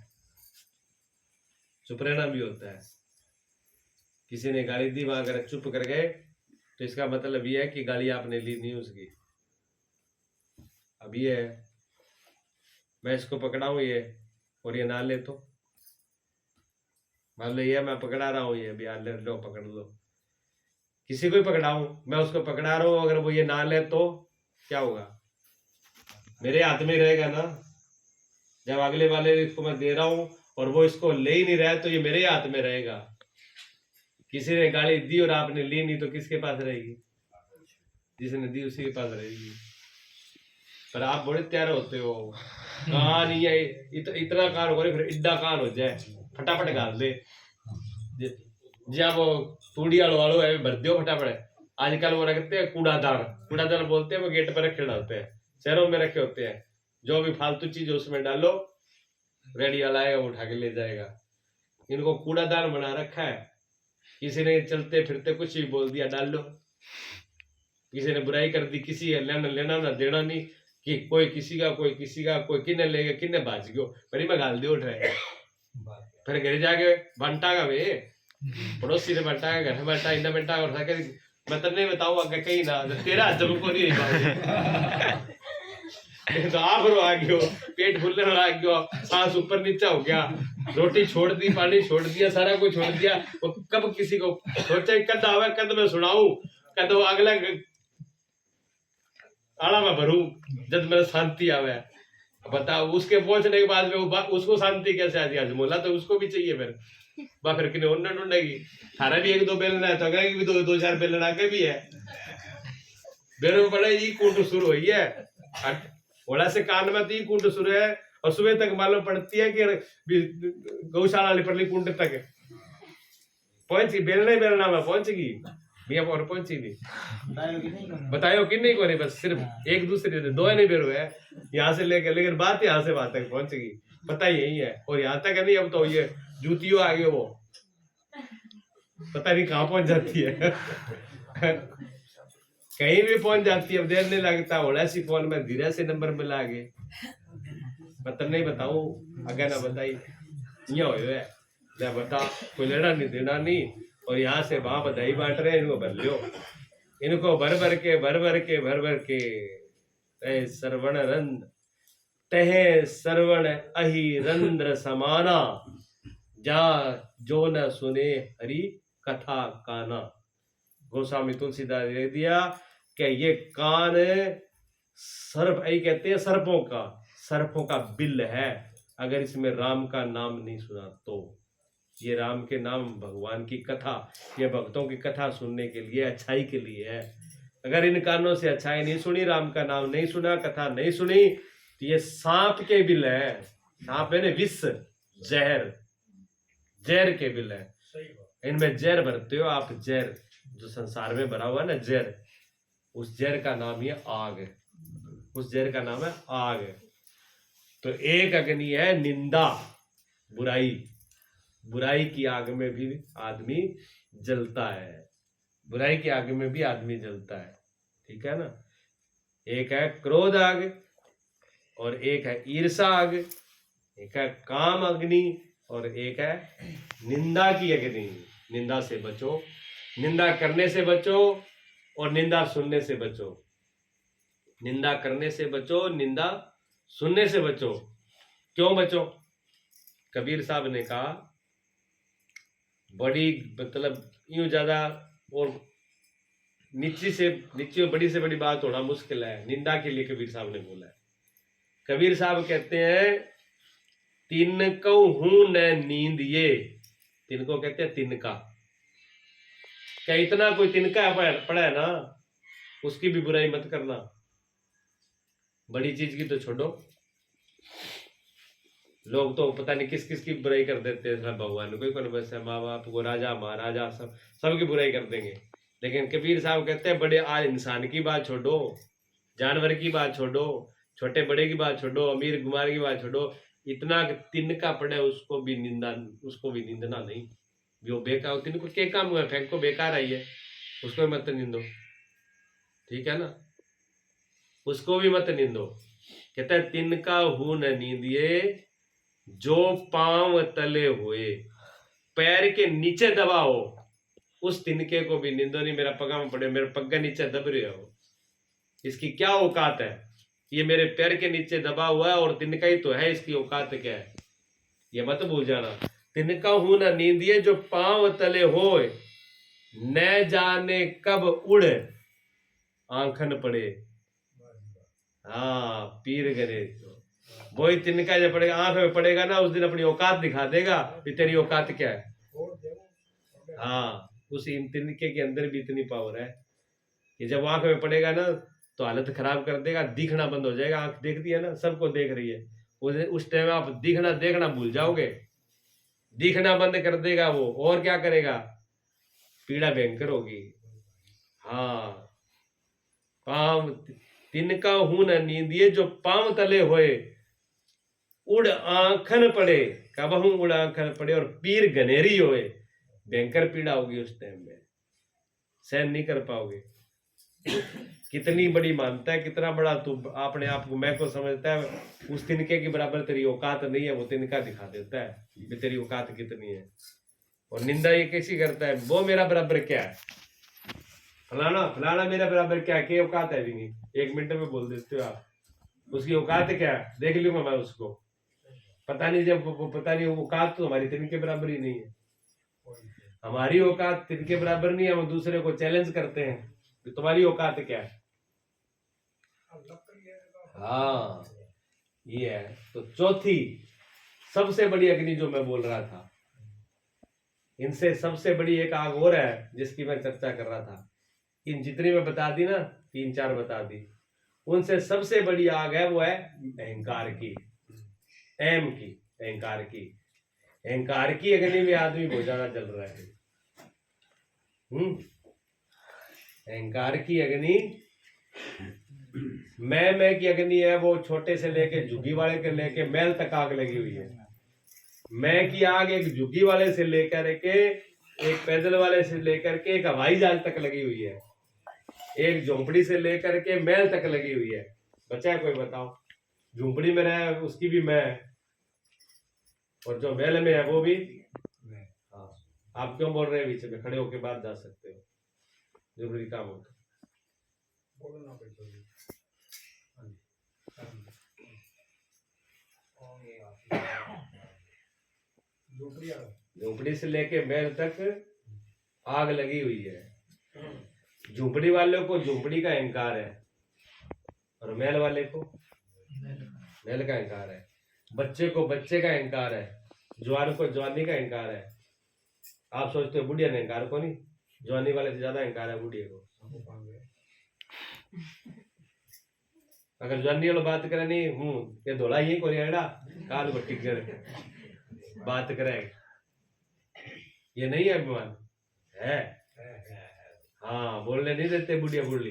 चुप रहना भी होता है। किसी ने गाली दी, वहां अगर चुप कर गए तो इसका मतलब ये है कि गाली आपने ली नहीं उसकी। अब ये है, मैं इसको पकड़ाऊं ये और ये ना ले तो, मान लो ये मैं पकड़ा रहा हूं, ये भी ले लो पकड़ लो, किसी को ही पकड़ाऊं, मैं उसको पकड़ा रहा हूं, अगर वो ये ना ले तो क्या होगा? मेरे हाथ में रहेगा ना। जब अगले वाले इसको मैं दे रहा हूं और वो इसको ले ही नहीं रहा है तो ये मेरे हाथ में रहेगा। किसी ने गाली दी और आपने ली नहीं तो किसके पास रहेगी? जिसने दी उसी के पास रहेगी। पर आप बड़े तैयार होते हो, कान ये इतना कान हो फिर इड्डा कान हो जाए, फटाफट गाल दे जी। वो तूड़ी वालों है भर दियो फटाफट। आजकल वो रखते हैं कूड़ादान, कूड़ादान बोलते हैं, वो गेट पर रखे होते हैं, शहरों में रखे होते हैं। जो भी फालतू चीज उसमें डालो, रेडी वाला आएगा वो उठा के ले जाएगा। इनको कूड़ादान बना रखा है। किसी ने चलते फिरते कुछ भी बोल दिया डाल लो, किसी ने बुराई कर दी, किसी लेना लेना ना देना नहीं, कि कोई किसी का कोई किसी का, कोई किन्ने लेगा किन्ने बाज गयो, पर मैं गाल दे उठ रहे। फिर घर जाके बंटा का वे पड़ोसी ने बंटा का, घर बंटा इन्ना बंटा और मैं तो नहीं बताऊँ अगर कहीं ना तेरा जब को नहीं तो आप रो आ गयो, पेट फूलने लगा गयो, सांस ऊपर नीचे हो गया, रोटी छोड़ दी, पानी छोड़ दिया, सारा कुछ छोड़ दिया। वो कब किसी को सोचा कद आवे, कद मैं सुनाऊं, कद वो अगला आड़ा में भरूं, जब मेरा शांति आवे। बताओ उसके पहुंचने के बाद में उसको शांति कैसे आती? आज मोला तो उसको भी चाहिए फिर किने ओना ढूंढेगी। थारा भी एक दो बेलन है तो अगले की भी दो चार बेलन आगे भी है। बेरो बड़े ये कुंड शुरू हुई है, ओला से कान में तो कुंड शुरू है और सुबह तक मालूम पड़ती है कि गौशाला वाली परली कुंड तक पहुंची, बेलना ही बेलना में पहुंचेगी भैया और पहुंची नहीं। बतायो कि नहीं कोई, बस सिर्फ एक दूसरे से दो नहीं बेरो है यहाँ से लेकर, लेकिन बात यहाँ से बात तक पहुंचेगी, पता यही है। और यहाँ तक नहीं, अब तो ये जूतियों आगे वो पता नहीं कहाँ पहुंच जाती है कहीं भी पहुंच जाती है, अब देर नहीं लगता। होड़ा सी फोन में धीरे से नंबर मिला आगे, मतलब नहीं बताऊं अगर ना बताई ये हो है बता, कोई लेना नहीं देना नहीं, और यहाँ से वहां बधाई बांट रहे हैं, इनको भर लियो, इनको भर भर के ए सरवण रंद तहे सरवण अहि रंद्र समाना, जा जो न सुने हरि कथा काना। गोस्वामी तुलसीदास दे दिया कि ये कान सर्प, यही कहते हैं सर्पों का बिल है, अगर इसमें राम का नाम नहीं सुना तो। ये राम के नाम, भगवान की कथा, ये भक्तों की कथा सुनने के लिए, अच्छाई के लिए है। अगर इन कानों से अच्छाई नहीं सुनी, राम का नाम नहीं सुना, कथा नहीं सुनी, तो ये सांप के बिल है। सांप है ना विष, जहर के बिल है। इनमें जहर भरते हो आप, जहर जो संसार में भरा हुआ है ना जहर, उस जहर का नाम ही आग है, उस जहर का नाम है आग। तो एक अग्नि है निंदा, बुराई की आग में भी आदमी जलता है, बुराई की आग में भी आदमी जलता है, ठीक है ना। एक है क्रोध आग और एक है ईर्षा आग, एक है काम अग्नि और एक है निंदा की अग्नि। निंदा से बचो, निंदा करने से बचो और निंदा सुनने से बचो। निंदा करने से बचो, निंदा सुनने से बचो। क्यों बचो? कबीर साहब ने कहा, बड़ी मतलब यूं ज्यादा और नीचे बड़ी से बड़ी बात होना मुश्किल है, निंदा के लिए कबीर साहब ने बोला है। कबीर साहब कहते हैं तिनको हूं न नींद ये, तिनको कहते हैं तिनका। क्या इतना कोई तिनका पड़ा है ना, उसकी भी बुराई मत करना। बड़ी चीज की तो छोड़ो, लोग तो पता नहीं किस किस की बुराई कर देते हैं, भगवान कोई कौन बस है, माँ बाप को, राजा महाराजा सबकी बुराई कर देंगे। लेकिन कबीर साहब कहते हैं बड़े आज इंसान की बात छोड़ो, जानवर की बात छोड़ो, छोटे बड़े की बात छोड़ो, अमीर गुमार की बात छोड़ो, इतना तिनका पड़े उसको भी निंदना नहीं। जो बेकार तिनको क्या काम हुआ, फेंको बेकार आई है, उसको भी मत निंदो, ठीक है ना, उसको भी मत निंदो। कहता है तिनका हूं न नींदिए जो पांव तले हुए, पैर के नीचे दबा हो उस तिनके को भी निंदो नहीं। मेरा पगा में पड़े, मेरे पग्गा नीचे दब रहे हो, इसकी क्या औकात है, ये मेरे पैर के नीचे दबा हुआ है और तिनका ही तो है, इसकी औकात क्या है, ये मत भूल जाना। तिनका हूं न नींदिए जो पांव तले होए, न जाने कब उड़ आंखन पड़े। हाँ, पीर गरे वही तिनका जब पड़ेगा, आंख में पड़ेगा ना, उस दिन अपनी औकात दिखा देगा कि तेरी औकात क्या है। हाँ, उस तिनके के अंदर भी इतनी पावर है कि जब आंख में पड़ेगा ना तो हालत खराब कर देगा, दिखना बंद हो जाएगा। आंख देखती है ना, सबको देख रही है, उस टाइम आप देखना भूल जाओगे, दिखना बंद कर देगा वो, और क्या करेगा, पीड़ा भयंकर होगी। हाँ, पांव तिनका हूं न नींदिए जो पांव तले होए, उड़ आंखन पड़े, कब हूं उड़ आंखन पड़े, और पीर गनेरी होए, भयंकर पीड़ा होगी उस टाइम में, सहन नहीं कर पाओगे। कितनी बड़ी मानता है, कितना बड़ा तू अपने आप को मैं को समझता है, उस तिनके की बराबर तेरी औकात नहीं है, वो तिनका दिखा देता है कि तेरी औकात कितनी है। और निंदा ये कैसी करता है, वो मेरा बराबर क्या है, फलाना मेरा बराबर क्या है, औकात है भी नहीं, 1 मिनट में बोल देते हो आप, उसकी औकात क्या है, देख लूंगा मैं उसको, पता नहीं, जब पता नहीं औकात तो हमारी तिनके बराबर ही नहीं है, हमारी औकात तिनके बराबर नहीं है। हम दूसरे को चैलेंज करते हैं कि तुम्हारी औकात क्या है। हाँ, ये है। तो चौथी सबसे बड़ी अग्नि जो मैं बोल रहा था, इनसे सबसे बड़ी एक आग और है जिसकी मैं चर्चा कर रहा था। इन जितनी मैं बता दी ना, 3-4 बता दी, उनसे सबसे बड़ी आग है वो है अहंकार की, अहंकार की। अहंकार की अग्नि में आदमी बहुत ज्यादा जल रहा है। अहंकार की अग्नि, मैं की अग्नि है, वो छोटे से लेके झुग्गी वाले के लेके महल तक आग लगी हुई है। मैं की आग एक झुग्गी वाले से लेकर के, एक पैदल वाले से लेकर के, एक हवाई जहाज तक लगी हुई है, एक झोंपड़ी से लेकर के महल तक लगी हुई है। बचा है कोई बताओ, झोंपड़ी में रहे उसकी भी मैं, और जो महल में है वो भी। हाँ, आप क्यों बोल रहे हैं बीच में, खड़े होके बात जा सकते हो, जरूरी काम होता झोंपड़ी से लेके महल तक आग लगी हुई है। झोंपड़ी वालों को झोंपड़ी का अहंकार है, और महल वाले को महल का अहंकार है। बच्चे को बच्चे का अहंकार है, जवान को जवानी का अहंकार है। आप सोचते हो बुढ़िया ने अहंकार को नहीं, जवानी वाले से ज्यादा अहंकार है बुढ़िया को। अगर जवानी वालों बात करे नहीं ये धोला ये को रेड़ा काल को टिक बात करे, ये नहीं है अभिमान है। हाँ, बोलने नहीं देते बुढ़िया बुढ़ी,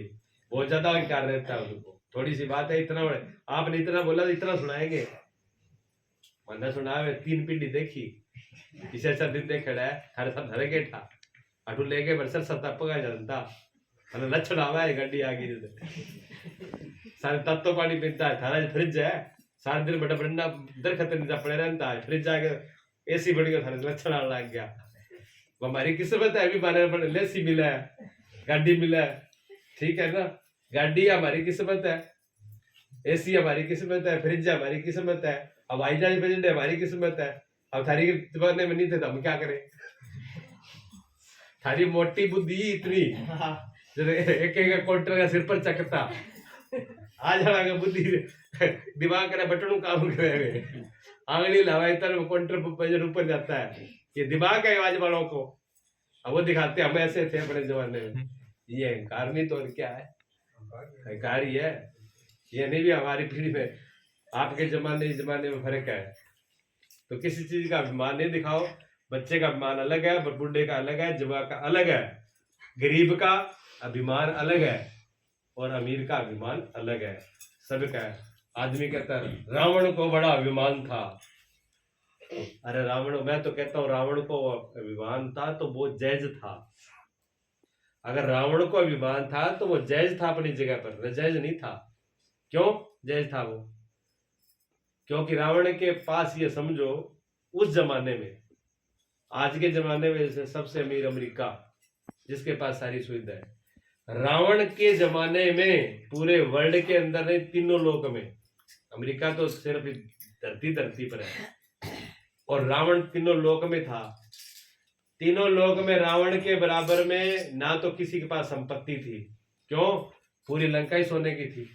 बहुत ज्यादा अहंकार रहता है उनको। थोड़ी सी बात है, इतना बड़े आपने इतना बोला तो इतना सुनाएंगे, मैंने सुना है 3 पीढ़ी देखी, इसे सब दिन देख खड़ा है, हर सब धरे के था अटू लेके बरसर सत्ता पका जनता अरे लक्षण आवा है गड्डी आ गई सारे तत्व पानी पीता है, थारा फ्रिज है, सारे दिन बड़ा बड़ा दरखत नीचे पड़े रहता है, फ्रिज आके एसी बढ़ गया, थारे लक्षण आने लग गया। हमारी किस्मत है, अभी बारे में लेसी मिला है, गाड़ी मिला है, ठीक है ना, गाड़ी हमारी किस्मत है, एसी हमारी किस्मत है, फ्रिज हमारी किस्मत है, अब हवाई जहाज भेजने हमारी किस्मत है। अब थारी जमाने में नहीं थे तो हम क्या करें, थारी मोटी बुद्धि इतनी एक एक काउंटर का सिर पर चकता आ जाना का बुद्धि दिमाग करे बटनों काम करे आंगली हवाई तरफ काउंटर पर ऊपर जाता है। ये दिमाग है आवाज वालों को, अब वो दिखाते हम ऐसे थे अपने जमाने में। ये अहंकार नहीं तो और क्या है, अहंकार ही है। ये नहीं भी हमारी पीढ़ी में, आपके जमाने में फर्क है। तो किसी चीज का अभिमान नहीं दिखाओ। बच्चे का अभिमान अलग है, बुढ़े का अलग है, जवान का अलग है, गरीब का अभिमान अलग है और अमीर का अभिमान अलग है, सबका है। आदमी कहता है रावण को बड़ा अभिमान था। अरे रावण, मैं तो कहता हूँ रावण को अभिमान था तो वो जायज था। अगर रावण को अभिमान था तो वो जायज था अपनी जगह पर, नाजायज नहीं था। क्यों जायज था वो? क्योंकि रावण के पास, ये समझो उस जमाने में, आज के जमाने में जैसे सबसे अमीर अमेरिका जिसके पास सारी सुविधा है, रावण के जमाने में पूरे वर्ल्ड के अंदर नहीं, तीनों लोक में, अमेरिका तो सिर्फ धरती पर है और रावण तीनों लोक में था। तीनों लोक में रावण के बराबर में ना तो किसी के पास संपत्ति थी। क्यों? पूरी लंका ही सोने की थी।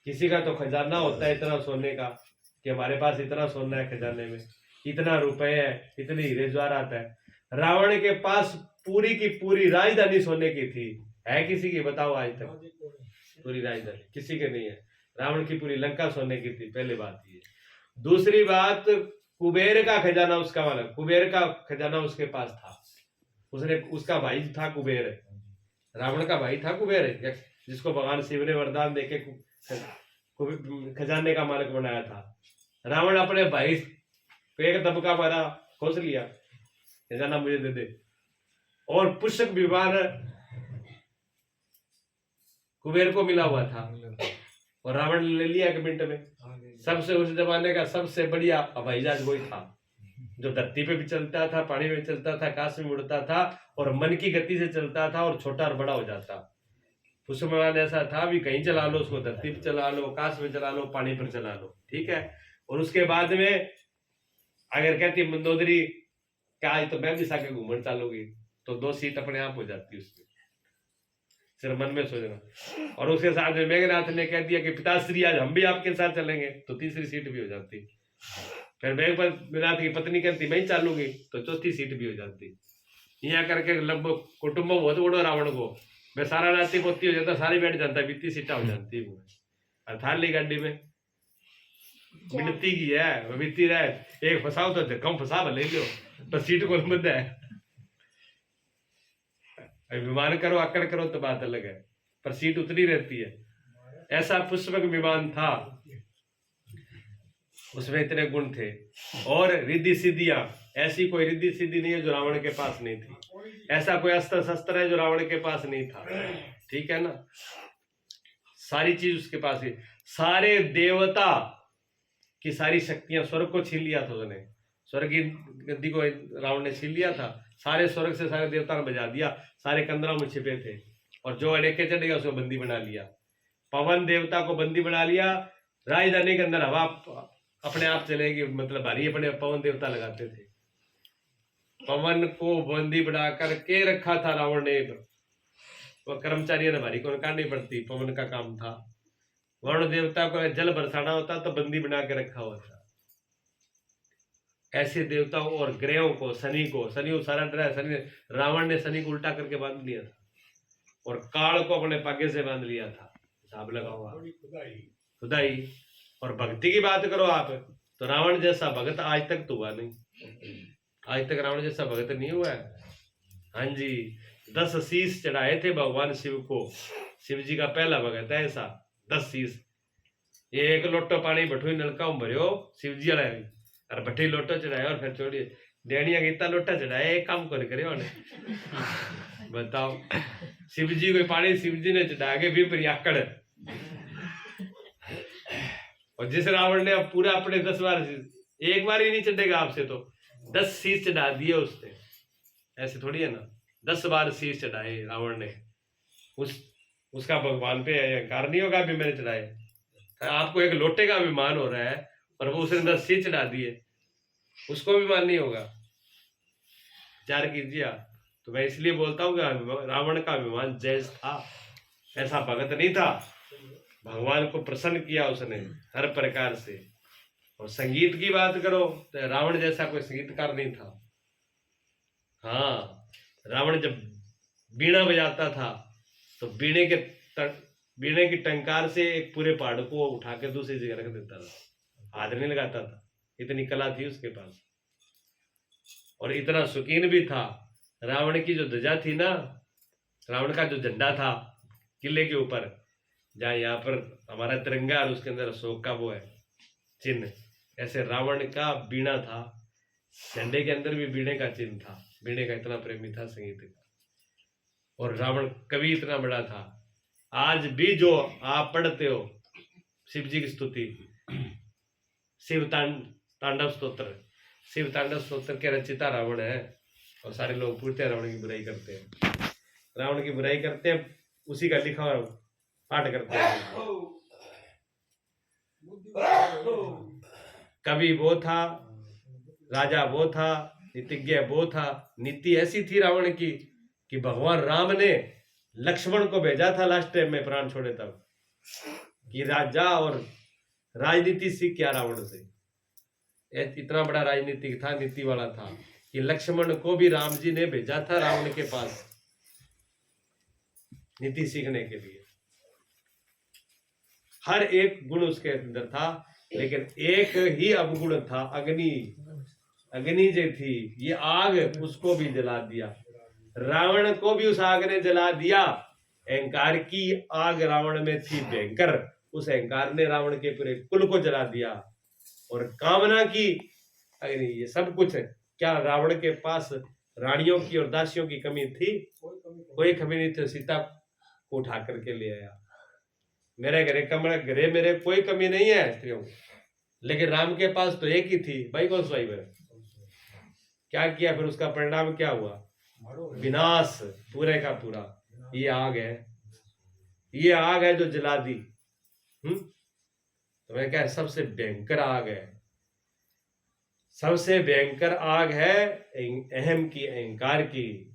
किसी का तो खजाना होता है इतना सोने का कि हमारे पास इतना सोना है खजाने में, इतना रुपए है, इतनी हीरे जवाहरात है। रावण के पास पूरी की पूरी राजधानी सोने की थी। है किसी की? बताओ आज तक पूरी राजधानी किसी के नहीं है। रावण की पूरी लंका सोने की थी, पहली बात ये। दूसरी बात, कुबेर का खजाना उसका वाला, कुबेर का खजाना उसके पास था। उसने, उसका भाई था कुबेर, रावण का भाई था कुबेर, जिसको भगवान शिव ने वरदान देके खजाने का मालिक बनाया था। रावण अपने भाई को एक दबका मारा, खोस लिया, खजाना मुझे दे दे। और पुष्पक विमान कुबेर को मिला हुआ था और रावण ने ले लिया एक मिनट में। सबसे उस जमाने का सबसे बढ़िया हवाई जहाज वही था, जो धरती पे भी चलता था, पानी में भी चलता था, आकाश में उड़ता था और मन की गति से चलता था और छोटा और बड़ा हो जाता। पुष्पक विमान ऐसा था भी कहीं चला लो उसको, धरती पे चला लो, आकाश में चला लो, पानी पर चला लो, ठीक है। और उसके बाद में अगर कहती मंदोदरी क्या तो मैं भी साके घूमने चालूंगी, तो 2 सीट अपने आप हो जाती उसमें, सिर्फ मन में सोचना। और उसके साथ में मेघनाथ ने कह दिया कि पिताश्री आज हम भी आपके साथ चलेंगे, तो 3री सीट भी हो जाती। फिर मेघनाथ की पत्नी कहती मैं ही चालूंगी, तो 4थी सीट भी हो जाती। यहाँ करके लगभग कुटुंब बहुत बड़ो रावण को, मैं सारा नाती पोती हो जाता, सारी बैठ जाता, 20 सीटा हो जाती वो। और थाली गाड़ी में मिनती की है, बीती रहे, एक फसाओ तो कम फसा ले लो, पर सीट को मत है। विमान करो, आकड़ करो तो बात अलग है, पर सीट उतनी रहती है। ऐसा पुष्पक विमान था, उसमें इतने गुण थे। और रिद्धि सिद्धियां, ऐसी कोई रिद्धि सिद्धि नहीं है जो रावण के पास नहीं थी। ऐसा कोई अस्त्र शस्त्र है जो रावण के पास नहीं था, ठीक है ना। सारी चीज उसके पास ही। सारे देवता की सारी शक्तियां, स्वर्ग को छीन लिया था उसने, स्वर्ग की गद्दी को रावण ने छीन लिया था। सारे स्वर्ग से सारे देवता ने बजा दिया, सारे कंदरों में छिपे थे, और जो अड़ेके चढ़ गया उसको बंदी बना लिया। पवन देवता को बंदी बना लिया। राजधानी के अंदर हवा अपने आप चलेगी, मतलब भारी अपने पवन देवता लगाते थे। पवन को बंदी बना करके रखा था रावण ने। वो कर्मचारियों ने भारी को निकालनी पड़ती, पवन का काम था। वरुण देवता को जल बरसाना होता तो बंदी बना के रखा हुआ था। ऐसे देवताओं और ग्रहों को, शनि को, शनि सारा डरा, शनि, रावण ने शनि को उल्टा करके बांध लिया था और काल को अपने पागे से बांध लिया था। हिसाब लगाओ आप, खुदाई। और भक्ति की बात करो आप, तो रावण जैसा भगत आज तक तो हुआ नहीं। आज तक रावण जैसा भगत नहीं हुआ है। हाँ जी, 10 शीश चढ़ाए थे भगवान शिव को। शिव जी का पहला भगत है ऐसा, 10 शीश। ये 1 लोटो पानी भटुई नलका भरियो शिव जी वाला, और भट्टी लोटो चढ़ाया और फिर छोड़िए डेणिया गीता लोटा चढ़ाया, एक काम कर करे उन्हें। बताओ, शिव जी को पानी शिव जी ने चढ़ा के भी परियाकड़। और जिस रावण ने पूरा अपने 10 बार, एक बार ही नहीं चढ़ेगा आपसे, तो 10 शीश चढ़ा दिए उसने। ऐसे थोड़ी है ना, 10 बार शीश चढ़ाए रावण ने। उसका भगवान पे अहंकार नहीं होगा भी मैंने चढ़ाए। आपको एक लोटे का अभिमान हो रहा है और वो उसने 10 शीश चढ़ा दिए, उसको अभिमान नहीं होगा। विचार कीजिए आप। तो मैं इसलिए बोलता हूँ कि रावण का अभिमान जैस था, ऐसा भगत नहीं था। भगवान को प्रसन्न किया उसने हर प्रकार से। और संगीत की बात करो तो रावण जैसा कोई संगीतकार नहीं था। हाँ, रावण जब बीड़ा बजाता था तो बीड़े की टंकार से एक पूरे पहाड़ को उठा के दूसरी जगह रख देता था, हाथ नहीं लगाता था, इतनी कला थी उसके पास। और इतना शौकीन भी था। रावण की जो ध्वजा थी ना, रावण का जो झंडा था किले के ऊपर, जहाँ यहाँ पर हमारा तिरंगा और उसके अंदर अशोक का वो है चिन्ह, ऐसे रावण का बीड़ा था, झंडे के अंदर भी बीड़े का चिन्ह था। बीड़े का इतना प्रेमी था संगीत का। और रावण कवि इतना बड़ा था। आज भी जो आप पढ़ते हो शिव जी की स्तुति, शिव तांडव स्तोत्र, शिव तांडव स्तोत्र के रचिता रावण है। और सारे लोग पूछते हैं, रावण की बुराई करते हैं, रावण की बुराई करते हैं, उसी का लिखा हुआ पाठ करते हैं। कवि वो था, राजा वो था, नीतिज्ञ वो था। नीति ऐसी थी रावण की कि भगवान राम ने लक्ष्मण को भेजा था लास्ट टाइम में प्राण छोड़े तब, कि राजा और राजनीति सीख क्या रावण से। इतना बड़ा राजनीतिक था, नीति वाला था कि लक्ष्मण को भी राम जी ने भेजा था रावण के पास नीति सीखने के लिए। हर एक गुण उसके अंदर था, लेकिन एक ही अवगुण था, अग्नि। अग्नि जो थी ये आग, उसको भी जला दिया। रावण को भी उस आग ने जला दिया। अहंकार की आग रावण में थी भयंकर, उस अहंकार ने रावण के पूरे कुल को जला दिया। और कामना की अग्नि, ये सब कुछ है। क्या रावण के पास रानियों की और दासियों की कमी थी? कोई कमी नहीं थी। सीता को उठा करके ले आया। मेरे घरे मेरे कोई कमी नहीं है स्त्रियों, लेकिन राम के पास तो एक ही थी भाई। कौन सा भाई? क्या किया फिर? उसका परिणाम क्या हुआ? विनाश पूरे का पूरा। ये आग है, ये आग है जो जला दी। तो मैं क्या, सबसे भयंकर आग है, सबसे भयंकर आग है अहम की, अहंकार की।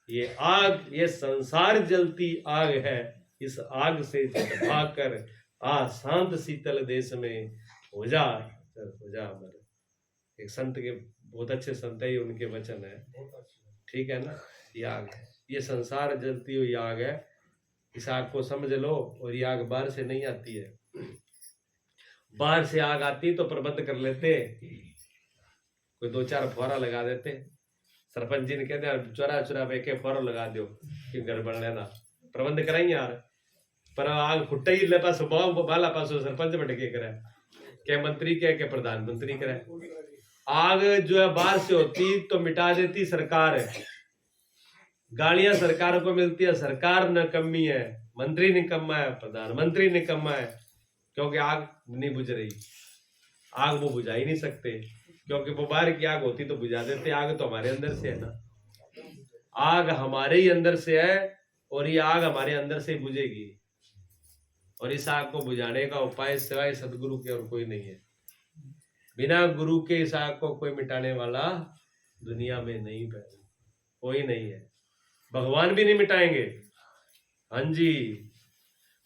ये आग, ये संसार जलती आग है। इस आग से भागकर आ शांत शीतल देश में हो जा अमर। एक संत के, बहुत अच्छे संत है, उनके वचन है, ठीक है ना। ये आग है, ये संसार जलती हुई आग है। इस आग को समझ लो। और ये आग बाहर से नहीं आती है। बाहर से आग आती तो प्रबंध कर लेते, कोई 2-4 फुहारा लगा देते। सरपंच जी ने कहते चुरा चुरा के फुहारा लगा दो कि घर बन लेना, प्रबंध कराएंगे यार। पर आग फुट्टे ही ले पास बाला पास सरपंच भटके करे, क्या मंत्री क्या प्रधानमंत्री करे। आग जो है बाहर से होती तो मिटा देती सरकार है। गालियां सरकार को मिलती है, सरकार निकम्मी है, मंत्री निकम्मा है, प्रधानमंत्री निकम्मा है, क्योंकि आग नहीं बुझ रही। आग वो बुझा ही नहीं सकते, क्योंकि वो बाहर की आग होती तो बुझा देते। आग तो हमारे अंदर से है ना, आग हमारे ही अंदर से है, और ये आग हमारे अंदर से बुझेगी। और इस आग को बुझाने का उपाय सिवाय सदगुरु के और कोई नहीं है। बिना गुरु के इस आग को कोई मिटाने वाला दुनिया में नहीं है, कोई नहीं है। भगवान भी नहीं मिटाएंगे। हाँ जी,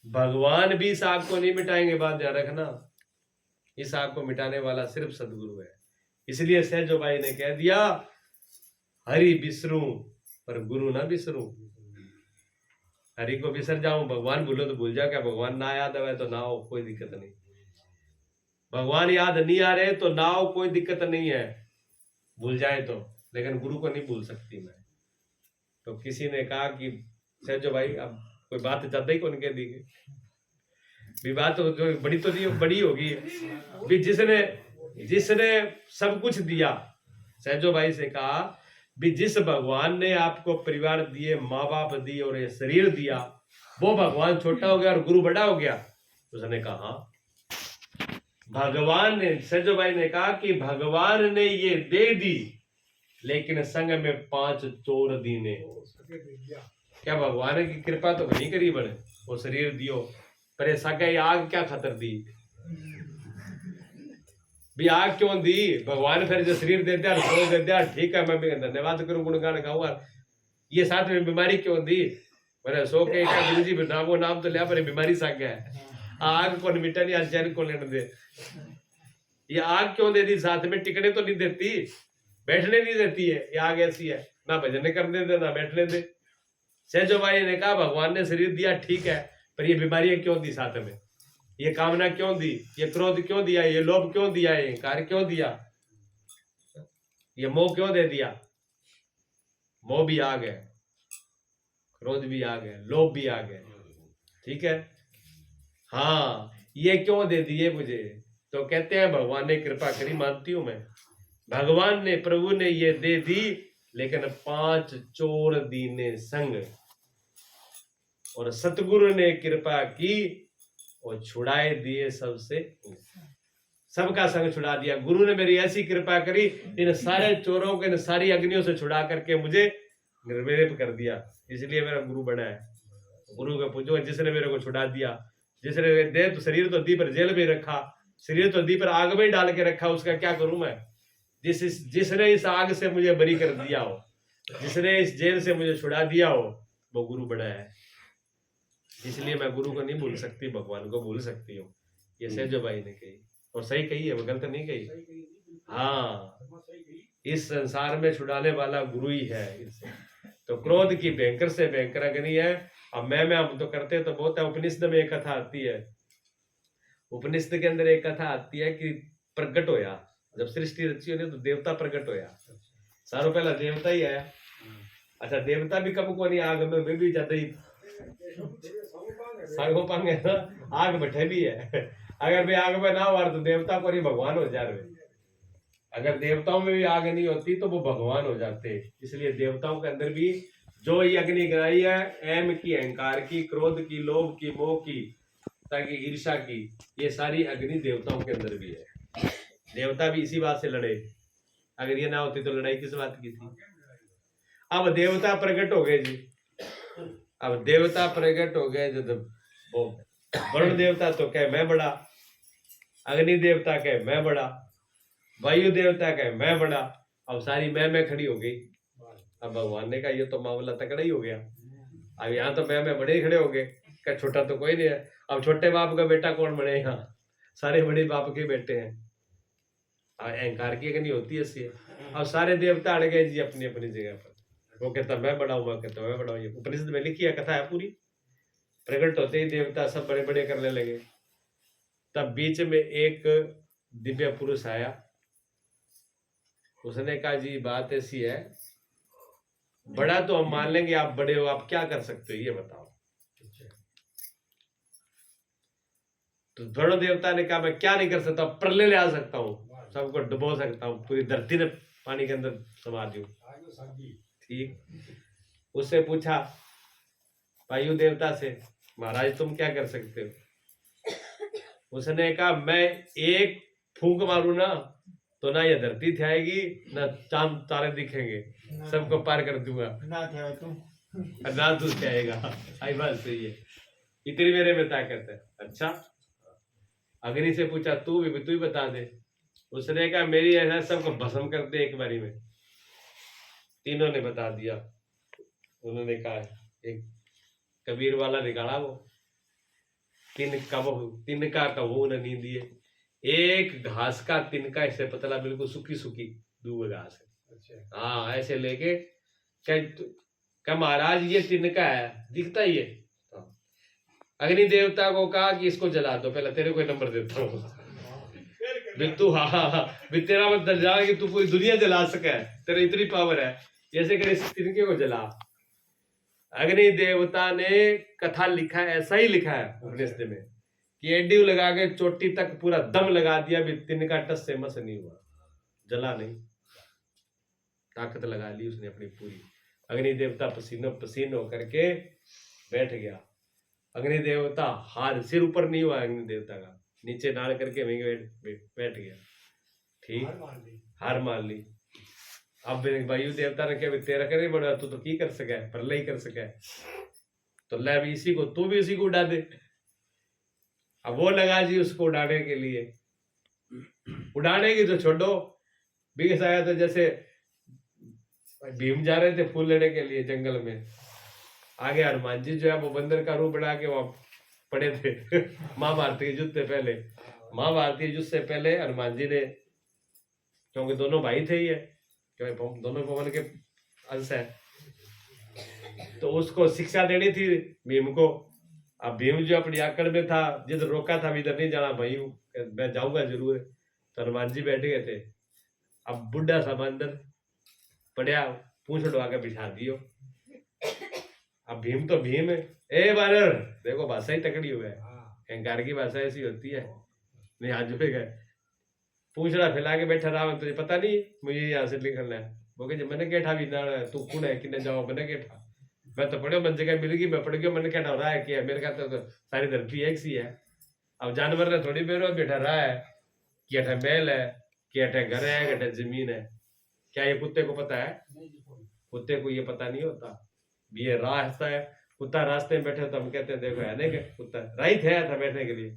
भगवान भी इस आग को नहीं मिटाएंगे, बात ध्यान रखना। इस आग को मिटाने वाला सिर्फ सदगुरु है। इसलिए सहजो भाई ने कह दिया, हरि बिसरूं पर गुरु ना बिसरूं। हरि को बिसर जाऊं, भगवान भूलो तो भूल जाओ। क्या भगवान ना याद आवे तो ना हो, कोई दिक्कत नहीं। भगवान याद नहीं आ रहे तो ना हो, कोई दिक्कत नहीं है, भूल जाए तो। लेकिन गुरु को नहीं भूल सकती मैं। तो किसी ने कहा कि सहजो भाई अब कोई बात ज्यादा ही कौन कह दी भी, बात तो बड़ी तो नहीं, बड़ी होगी भी। जिसने सब कुछ दिया, सहजो भाई से कहा भी, जिस भगवान ने आपको परिवार दिए, माँ बाप दिए और ये शरीर दिया, वो भगवान छोटा हो गया और गुरु बड़ा हो गया? उसने कहा भगवान ने, सहजो भाई ने कहा कि भगवान ने ये दे दी, लेकिन संग में 5 चोर दीने। क्या भगवान की कृपा तो नहीं करी बने, वो शरीर दियो, पर सगे आग क्या खतर दी भी? आग क्यों दी? भगवान फिर जो शरीर दे दिया, दे दिया, ठीक है, मैं भी धन्यवाद करूं, गुणगान गाऊंगा। ये साथ में बीमारी क्यों दी? मैंने सो के गुरु जी नामो नाम तो लिया, पर बीमारी साग है, आग को मिटा नहीं, चैन को लेने दे। ये आग क्यों दे दी साथ में? टिकने तो नहीं देती, बैठने नहीं देती है, ये आग ऐसी है, ना भजन करने दे ना बैठने दे। सहजो भाई ने कहा भगवान ने शरीर दिया ठीक है, पर ये बीमारियां क्यों दी साथ में? ये कामना क्यों दी? ये क्रोध क्यों दिया? ये लोभ क्यों दिया? ये अहंकार क्यों दिया? ये मोह क्यों दे दिया? मोह भी आ गए, क्रोध भी आ गए, लोभ भी आ गए, ठीक है। हाँ, ये क्यों दे दिए मुझे? तो कहते हैं भगवान ने कृपा करी, मानती हूं मैं, भगवान ने प्रभु ने ये दे दी, लेकिन 5 चोर दीने संग, और सतगुरु ने कृपा की और छुड़ाए दिए सबसे, सबका संग छुड़ा दिया। गुरु ने मेरी ऐसी कृपा करी, इन सारे चोरों को इन सारी अग्नियों से छुड़ा करके मुझे निर्विलेप कर दिया, इसलिए मेरा गुरु बना है। गुरु को पूछो, जिसने मेरे को छुड़ा दिया, जिसने दे तो शरीर तो दी पर जेल में रखा, शरीर तो दी पर आग में डाल के रखा, उसका क्या करूं मैं? जिसने इस आग से मुझे बरी कर दिया हो, जिसने इस जेल से मुझे छुड़ा दिया हो, वो गुरु बना है। इसलिए मैं गुरु को नहीं भूल सकती, भगवान को भूल सकती हूँ। ये सहजो भाई ने कही, और सही कही है, वो गलत नहीं कही। हाँ, इस संसार में छुड़ाने वाला गुरु ही है। इससे तो क्रोध की भयंकर से भयंकर अग्नि है। अब मैं हम तो करते तो बहुत है। उपनिषद में एक कथा आती है, उपनिषद के अंदर एक कथा आती है कि प्रकट होया, जब सृष्टि रची होनी तो देवता प्रकट होया। सारों पहला देवता ही आया। अच्छा, देवता भी कम को नहीं, आग में वे भी ज्यादा ही सागो पांग है ना, आग बैठे भी है। अगर वे आग में ना हुआ तो देवता को नहीं भगवान हो जा रहे। अगर देवताओं में भी आग नहीं होती तो वो भगवान हो जाते। इसलिए देवताओं के अंदर भी जो ये अग्नि गिराई है, एम की, अहंकार की, क्रोध की, लोभ की, मोह की, ताकि ईर्षा की, ये सारी अग्नि देवताओं के अंदर भी है। देवता भी इसी बात से लड़े, अगर ये ना होती तो लड़ाई किस बात की थी? अब देवता प्रकट हो गए जी, अब देवता प्रकट हो गए, जब वो वरुण देवता तो कहे मैं बड़ा, अग्नि देवता कहे मैं बड़ा, वायु देवता कहे मैं बड़ा, अब सारी मैं खड़ी हो गई। अब भगवान ने कहा ये तो मामला तकड़ा ही हो गया, अब यहाँ तो मैं बड़े ही खड़े हो गए, क्या छोटा तो कोई नहीं है। अब छोटे बाप का बेटा कौन बने? यहाँ सारे बड़े बाप के बेटे हैं। अहंकार की अग्नि होती है इसलिए। अब सारे देवता अड़ गए जी अपनी अपनी जगह पर। वो कहता मैं बड़ा हूँ, कहता मैं बड़ा हूँ। ये उपनिषद में लिखी है, कथा है पूरी। प्रकट होते ही देवता सब बड़े बड़े करने लगे। तब बीच में एक दिव्य पुरुष आया, उसने कहा जी बात ऐसी है, बड़ा तो हम मान लेंगे, आप बड़े हो, आप क्या कर सकते हो ये बताओ। तो वरुण देवता ने कहा मैं क्या नहीं कर सकता, प्रलय ले आ सकता हूँ, सबको डुबो सकता हूँ, पूरी धरती ने पानी के अंदर समा दूं। ठीक, उससे पूछा वायु देवता से, महाराज तुम क्या कर सकते हो? उसने कहा मैं एक फूंक मारू ना तो ना ये धरती थे ना चांद तारे दिखेंगे, सबको पार कर दूंगा, ना तू जाएगा। आई बात सही है, इतनी मेरे में ताकत है। अच्छा, अग्नि से पूछा तू ही बता दे। उसने कहा मेरी ऐसा सबको भस्म कर दे एक बारी में। तीनों ने बता दिया। उन्होंने कहा एक कबीर वाला निकाला, वो तिनका कहो न नींदिए, एक घास का तिनका ऐसे पतला, बिल्कुल सूखी सूखी दूब घास है। अच्छा, हाँ, ऐसे लेके क्या महाराज ये तिनका है, दिखता ही है। अग्नि देवता को कहा कि इसको जला दो, पहले तेरे को नंबर देता हूँ बिट्टू। हाँ, तेरा मतलब जा कि तू पूरी दुनिया जला सके, तेरे इतनी पावर है, जैसे कर इस तिनके को जला। अग्नि देवता ने कथा लिखा है, ऐसा ही लिखा है उपनिषद में कि एड्यू लगा के चोटी तक पूरा दम लगा दिया, भी तिनका टस से मस नहीं हुआ, जला नहीं, ताकत लगा ली उसने अपनी पूरी। अग्नि देवता पसीनो पसीन होकर के बैठ गया। अग्नि देवता हार सिर ऊपर नहीं हुआ, अग्नि देवता का नीचे डाल करके वहीं बैठ गया। ठीक, हार मान ली। अब वायु देवता ने कहा तेरा करे बड़ा, तू तो की कर सके, प्रलय कर सके, तो ले भी इसी को, तू भी इसी को उड़ा दे। अब वो लगा जी उसको उड़ाने के लिए, उड़ाने की तो छोड़ो, बिगस आया तो जैसे भीम जा रहे थे फूल लेने के लिए जंगल में, आगे हनुमान जी जो है वो बंदर का रूप बना के वहां पड़े थे महाभारत के युद्ध से पहले। महाभारत के युद्ध से पहले हनुमान जी ने, क्योंकि दोनों भाई थे ये, क्योंकि दोनों पवन के अंश है, तो उसको शिक्षा देनी थी भीम को। अब भीम जो अपनी आकड़ में था, जिधर रोका था इधर नहीं जाना भाई, मैं जाऊंगा जरूर, तो हनुमान जी बैठ गए थे। अब बुढ़ा सा बंदर पड़िया पूंछ उठवा के बिठा दियो। अब भीम तो भीम है, ए बानर, देखो भाषा ही तकड़ी हुआ है, अहंकार की भाषा ऐसी होती है। नहीं हाथ पे गए, पूछड़ा फैला के बैठा रहा, तुझे पता नहीं मुझे यहाँ से निकलना है। वो कहे मैंने कैठा भी ना, तू कौन है किन्ने जाओ, मैंने कैठा, मैं तो पढ़ो मन जगह मिल गई, मैं पढ़ गया, मैंने कैठा हो रहा है क्या, मेरे कहते तो सारी धरती एक सी है। अब जानवर ने थोड़ी बेरो बैठा रहा है कि अठा महल है, कि अठा घर है, कि अठा जमीन है। क्या ये कुत्ते को पता है? कुत्ते को ये पता नहीं होता। ये रास्ता है, कुत्ता रास्ते में बैठे तो हम कहते हैं देखो है नहीं, कुत्ता राइट है था बैठने के लिए,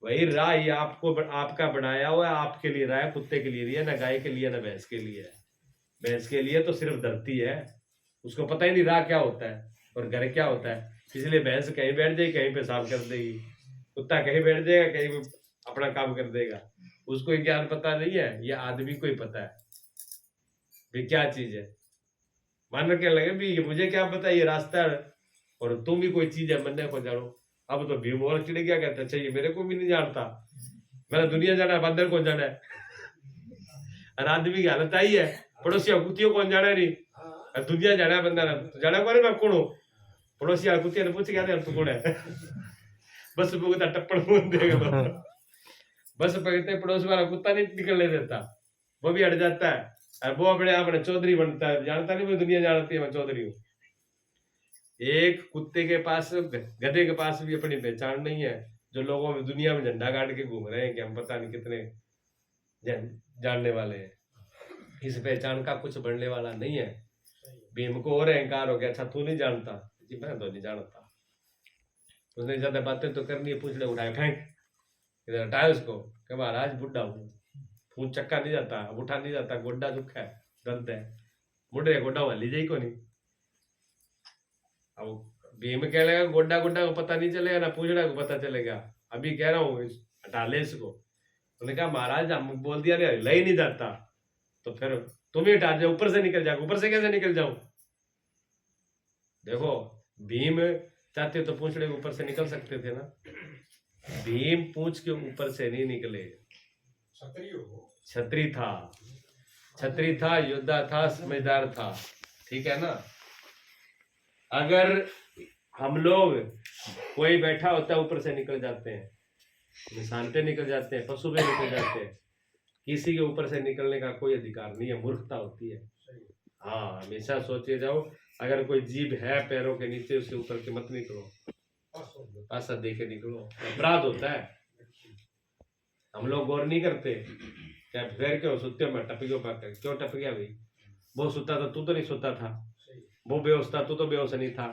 वही राह ये आपको आपका बनाया हुआ है, आपके लिए राह है, कुत्ते के लिए नहीं है, ना गाय के लिए ना भैंस के लिए है। भैंस के लिए तो सिर्फ धरती है, उसको पता ही नहीं राह क्या होता है और घर क्या होता है, इसलिए भैंस कहीं बैठ जाएगी कहीं पेशाब कर देगी, कुत्ता कहीं बैठ जाएगा कहीं अपना काम कर देगा, उसको ज्ञान पता नहीं है, ये आदमी को ही पता है भी क्या चीज है। मान के लगे भी मुझे क्या पता ये रास्ता है और तुम भी कोई चीज है मनने को जानो। अब तो भीम और चिड़ गया, कहता चाहिए मेरे को भी नहीं जानता, मैंने दुनिया जाना है, बंदर कौन जाना है, और आदमी की हालत आई है, पड़ोसी कुतियों कौन जाना नहीं, दुनिया जाना है बंदा जाना कौन, मैं कौन हूँ, पड़ोसी कुतिया ने पूछ गया तू कौन है बस भुगता टप्पड़ फोन देगा तो बस पकड़ते पड़ोस वाला कुत्ता नहीं निकलने देता, वो भी हट जाता है, और वो अपने आप चौधरी बनता है, जानता नहीं मैं दुनिया जानती है मैं चौधरी हूँ। एक कुत्ते के पास, गधे के पास भी अपनी पहचान नहीं है, जो लोगों में दुनिया में झंडा गाड़ के घूम रहे हैं कि हम पता नहीं कितने जानने वाले हैं, इस पहचान का कुछ बढ़ने वाला नहीं है। भीम को और अहंकार हो गया, अच्छा तू नहीं जानता जी, मैं तो नहीं जानता, उसने ज्यादा बातें तो करनी है, पूछड़े उठाए फेंक, इधर हटाए उसको, कि महाराज बुढ़ा हूँ, खून चक्का नहीं जाता, अब उठा नहीं जाता, गोड्डा दुख है, दर्द है, मुढ़े गोड्डा वाली जाई को नहीं। अब भीम कह लेगा गोड्डा गोड्डा को पता नहीं चलेगा ना पूछड़ा को पता चलेगा, अभी कह रहा हूँ हटा ले इसको। उन्होंने कहा महाराज हम बोल दिया ले ही नहीं जाता, तो फिर तुम ही हटा जाओ, ऊपर से निकल जाओ, ऊपर से कैसे निकल जाऊं। देखो भीम चाहते तो पूछड़े के ऊपर से निकल सकते थे ना, भीम पूछ के ऊपर से नहीं निकले, छतरी था, छतरी था, योद्धा था, समझदार था, ठीक है ना। अगर हम लोग कोई बैठा होता है ऊपर से निकल जाते हैं, इंसान पे निकल जाते हैं, पशु पे निकल जाते हैं, किसी के ऊपर से निकलने का कोई अधिकार नहीं है, मूर्खता होती है। हाँ हमेशा सोचे जाओ, अगर कोई जीव है पैरों के नीचे उसके ऊपर के मत निकलो, पासा दे के निकलो, अपराध होता है। हम लोग गौर नहीं करते, क्या फिर क्यों सुते हो, मैं टप गया पाकर, क्यों टप गया भाई, वो सुता था तू तो नहीं सुता था, वो बेहोश था तू तो बेहोश नहीं था,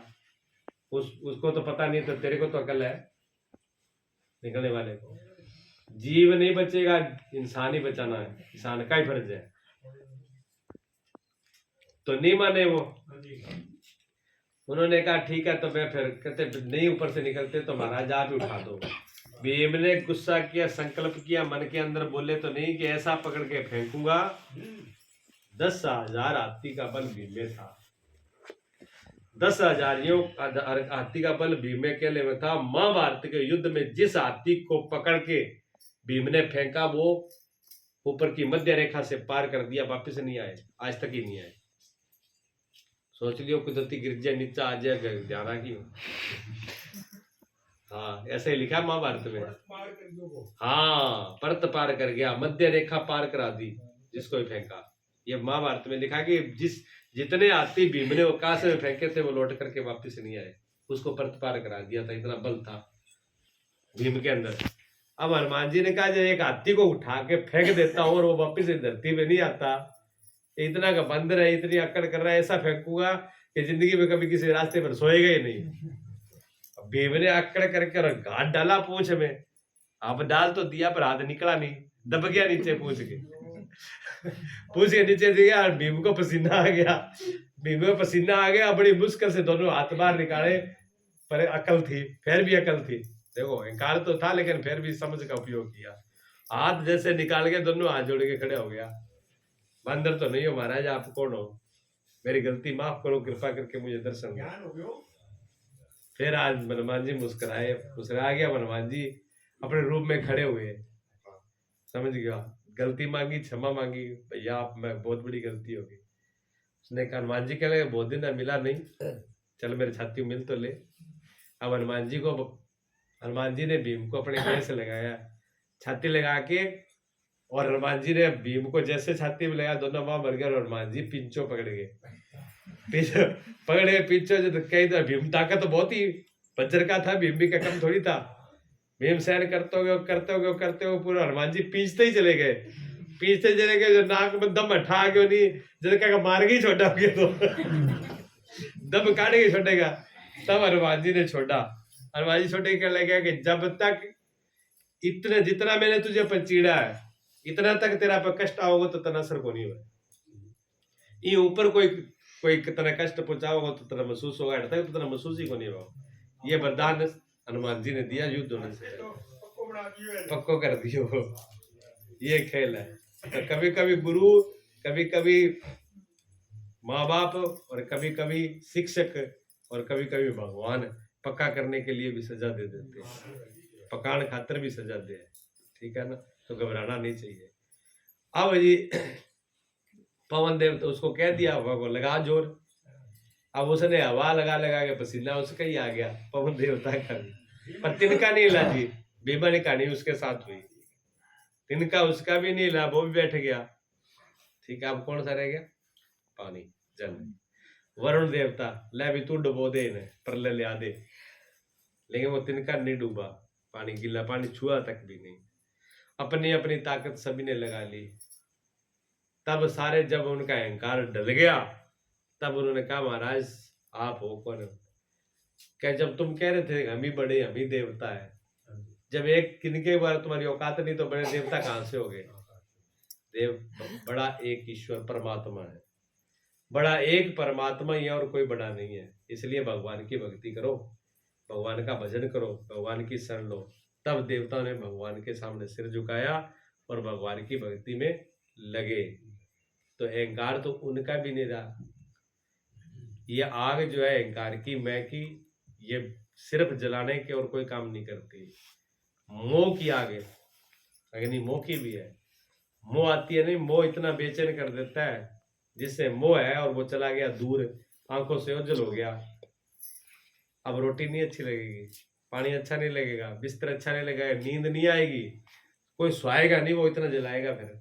उसको तो पता नहीं, तो तेरे को तो अकल है निकलने वाले को। जीव नहीं बचेगा, इंसान ही बचाना है, इंसान का ही फर्ज है, तो नहीं माने वो। उन्होंने कहा ठीक है, तो मैं फिर कहते नहीं ऊपर से निकलते तो महाराज आप ही उठा दो। भीम ने गुस्सा किया, संकल्प किया, मन के अंदर बोले तो नहीं कि ऐसा पकड़ के फेंकूंगा। 10,000 हाथी का बल भीम में था, 10,000 हाथी का बल भीम में अकेले में था। महाभारत के युद्ध में जिस हाथी को पकड़ के भीम ने फेंका वो ऊपर की मध्य रेखा से पार कर दिया, वापिस नहीं आए, आज तक ही नहीं आए। सोच लियो कुदरती गिर जाए नीचा आ जाए, ध्यान रखियो। हाँ ऐसे ही लिखा महाभारत में, हाँ परत पार कर गया, मध्य रेखा पार करा दी जिसको भी फेंका। ये महाभारत में लिखा कि जितने हाथी भीम ने आकाश में फेंके थे वो लौट करके वापिस नहीं आए, उसको परत पार करा दिया था, इतना बल था भीम के अंदर। अब हनुमान जी ने कहा जो एक हाथी को उठा के फेंक देता हूँ और वो वापिस धरती में नहीं आता, इतना का बंदर है, इतनी अकड़ कर रहा है, ऐसा फेंकूंगा कि जिंदगी में कभी किसी रास्ते पर सोएगा ही नहीं। भीम ने अकड़ करके घाट डाला पूंछ में, अब डाल तो दिया पर हाथ निकला नहीं, दब गया नीचे पूंछ के। पूछ के नीचे दिया और भीम को पसीना आ गया। भीम को पसीना आ गया, बड़ी मुश्किल से दोनों हाथ बाहर निकाले, पर अकल थी, फिर भी अकल थी। देखो अहंकार तो था लेकिन फिर भी समझ का उपयोग किया। हाथ जैसे निकाल के दोनों हाथ जोड़ के खड़े हो गया। बंदर तो नहीं हो महाराज, आप कौन हो, मेरी गलती माफ करो, कृपा करके मुझे दर्शन दो। फिर आज हनुमान जी मुस्कुराए, मुस्कुरा गया हनुमान जी, अपने रूप में खड़े हुए, समझ गया, गलती मांगी, क्षमा मांगी, भैया आप मैं बहुत बड़ी गलती होगी। उसने कहा, हनुमान जी कह लगे बहुत दिन मिला नहीं, चल मेरे छाती मिल तो ले। अब हनुमान जी ने भीम को अपने गले से लगाया, छाती लगा के, और हनुमान जी ने भीम को जैसे छाती में लगाया, दोनों वहां मर गए, और हनुमान जी पिंचो पकड़ गए, पकड़ गए पिंचो। जो कहीं तो भीम ताकत तो बहुत ही वज्र का था, भीम भी का कम थोड़ी था। भीम सहन करते हुए पूरा हनुमान जी पीछते ही चले गए, जो नाक में दम हटा के नहीं, जैसे क्या मार के ही छोड़ा गया, तो दम काट के छोड़ेगा। तब हनुमान जी ने छोड़ा, हनुमान जी छोटे कहने लगे कि जब तक इतने जितना मैंने तुझे पचीड़ा है, इतना तक तेरा पर कष्ट आओगे तो तना असर को नहीं हुआ। ये ऊपर कोई कितना कष्ट पहुंचाओगे तो तेरा महसूस होगा, तक तो तेरा महसूस ही को नहीं होगा। ये वरदान हनुमान जी ने दिया, युद्ध होने से पक्को कर दियो। ये खेल है। तो कभी कभी गुरु, कभी कभी माँ बाप, और कभी कभी शिक्षक, और कभी कभी भगवान पक्का करने के लिए भी सजा दे देते हैं, पकान खातर भी सजा दे, ठीक है ना। तो घबराना नहीं चाहिए। अब जी पवन देव तो उसको कह दिया, हवा को लगा जोर। अब उसने हवा लगा लगा के पसीना उसका ही आ गया, पवन देवता का भी, पर तिनका नहीं हिला जी। बीमा ने कहानी उसके साथ हुई, तिनका उसका भी नहीं हिला, वो भी बैठ गया, ठीक है। अब कौन सा रह गया, पानी जल। वरुण देवता, ले भी तू डुबो दे इन्हें, प्रलय ले आ दे, लेकिन वो तिनका नहीं डूबा, पानी गिला, पानी छुआ तक भी नहीं। अपनी अपनी ताकत सभी ने लगा ली। तब सारे, जब उनका अहंकार डल गया, तब उन्होंने कहा, महाराज आप हो कौन? क्या जब तुम कह रहे थे हम ही बड़े, हम ही देवता है, जब एक किनके बार तुम्हारी औकात नहीं, तो बड़े देवता कहां से हो गए? देव बड़ा एक ईश्वर परमात्मा है, बड़ा एक परमात्मा ही है, और कोई बड़ा नहीं है। इसलिए भगवान की भक्ति करो, भगवान का भजन करो, भगवान की शरण लो। तब देवताओं ने भगवान के सामने सिर झुकाया और भगवान की भक्ति में लगे। तो अहंकार तो उनका भी नहीं रहा। ये आग जो है अहंकार की, मैं की, ये सिर्फ जलाने के और कोई काम नहीं करती। मोह की आग है, अग्नि मोह की भी है। मोह आती है नहीं, मोह इतना बेचैन कर देता है, जिससे मोह है और वो चला गया दूर, आंखों से ओझल हो गया। अब रोटी नहीं अच्छी लगेगी, पानी अच्छा नहीं लगेगा, बिस्तर अच्छा नहीं लगेगा, नींद नहीं आएगी, कोई सोएगा नहीं, वो इतना जलाएगा फिर।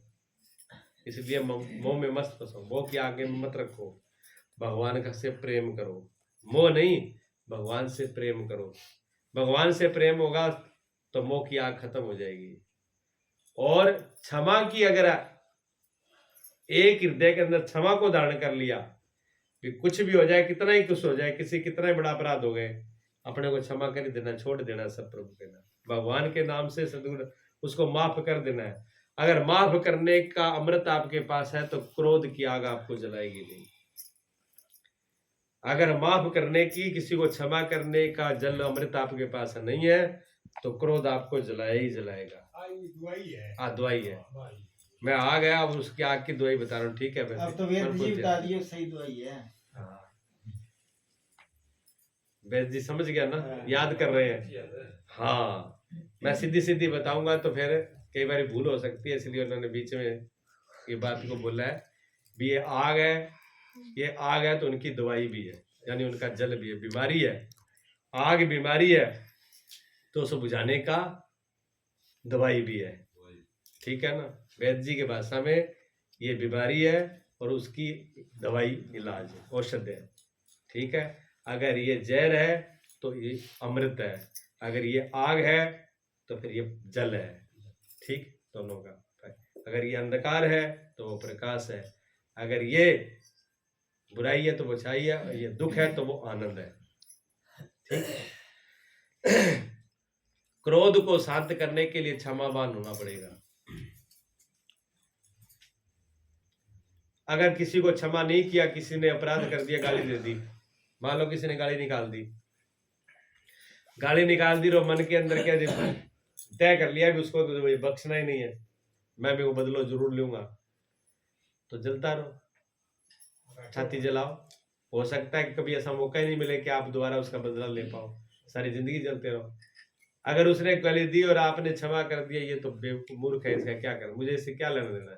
इसलिए मोह में मस्त फंसो, मोह की आगे में मत रखो, भगवान का से प्रेम करो। मोह नहीं, भगवान से प्रेम करो। भगवान से प्रेम होगा तो मोह की आग खत्म हो जाएगी। और क्षमा की, अगर एक हृदय के अंदर क्षमा को धारण कर लिया, कि कुछ भी हो जाए, कितना ही कुछ हो जाए, किसी कितना ही बड़ा अपराध हो गए, अपने को क्षमा कर देना, छोड़ देना, सब प्रभु के नाम, भगवान के नाम से सदगुण उसको माफ कर देना है। अगर माफ करने का अमृत आपके पास है तो क्रोध की आग आपको जलाएगी नहीं। अगर माफ करने की, किसी को क्षमा करने का जल अमृत आपके पास नहीं है, तो क्रोध आपको जलाया ही जलाएगा। हाँ, दवाई है। मैं आ गया, अब उसकी आग की दवाई बता रहा हूँ, ठीक है। अब तो वेद जी बता दिए, सही दवाई है। वेद जी समझ गया ना, याद कर रहे हैं। हाँ, मैं सीधी सीधी बताऊंगा तो फिर कई बार भूल हो सकती है, इसलिए उन्होंने बीच में ये बात को बोला है भी। ये आग है, ये आग है तो उनकी दवाई भी है, यानी उनका जल भी है। बीमारी है, आग बीमारी है, तो उसे बुझाने का दवाई भी है, ठीक है ना। वैद्य जी के भाषा में ये बीमारी है और उसकी दवाई, इलाज, औषध है, ठीक है। अगर ये जहर है तो ये अमृत है, अगर ये आग है तो फिर ये जल है, ठीक, दोनों का। अगर ये अंधकार है तो वो प्रकाश है, अगर ये बुराई है तो वो अच्छाई है, और ये दुख है तो वो आनंद है, ठीक। क्रोध को शांत करने के लिए क्षमावान होना पड़ेगा। अगर किसी को क्षमा नहीं किया, किसी ने अपराध कर दिया, गाली दे दी, मान लो किसी ने गाली निकाल दी, और मन के अंदर क्या तय कर लिया भी उसको तो भाई बख्शना ही नहीं है, मैं भी वो बदलो जरूर लूंगा, तो जलता रहो, छाती जलाओ। हो सकता है कि कभी ऐसा मौका ही नहीं मिले कि आप दोबारा उसका बदला ले पाओ, सारी जिंदगी जलते रहो। अगर उसने गाली दी और आपने क्षमा कर दिया, ये तो बेवकूफ मूर्ख है, इसका क्या कर, मुझे इससे क्या लेना देना है,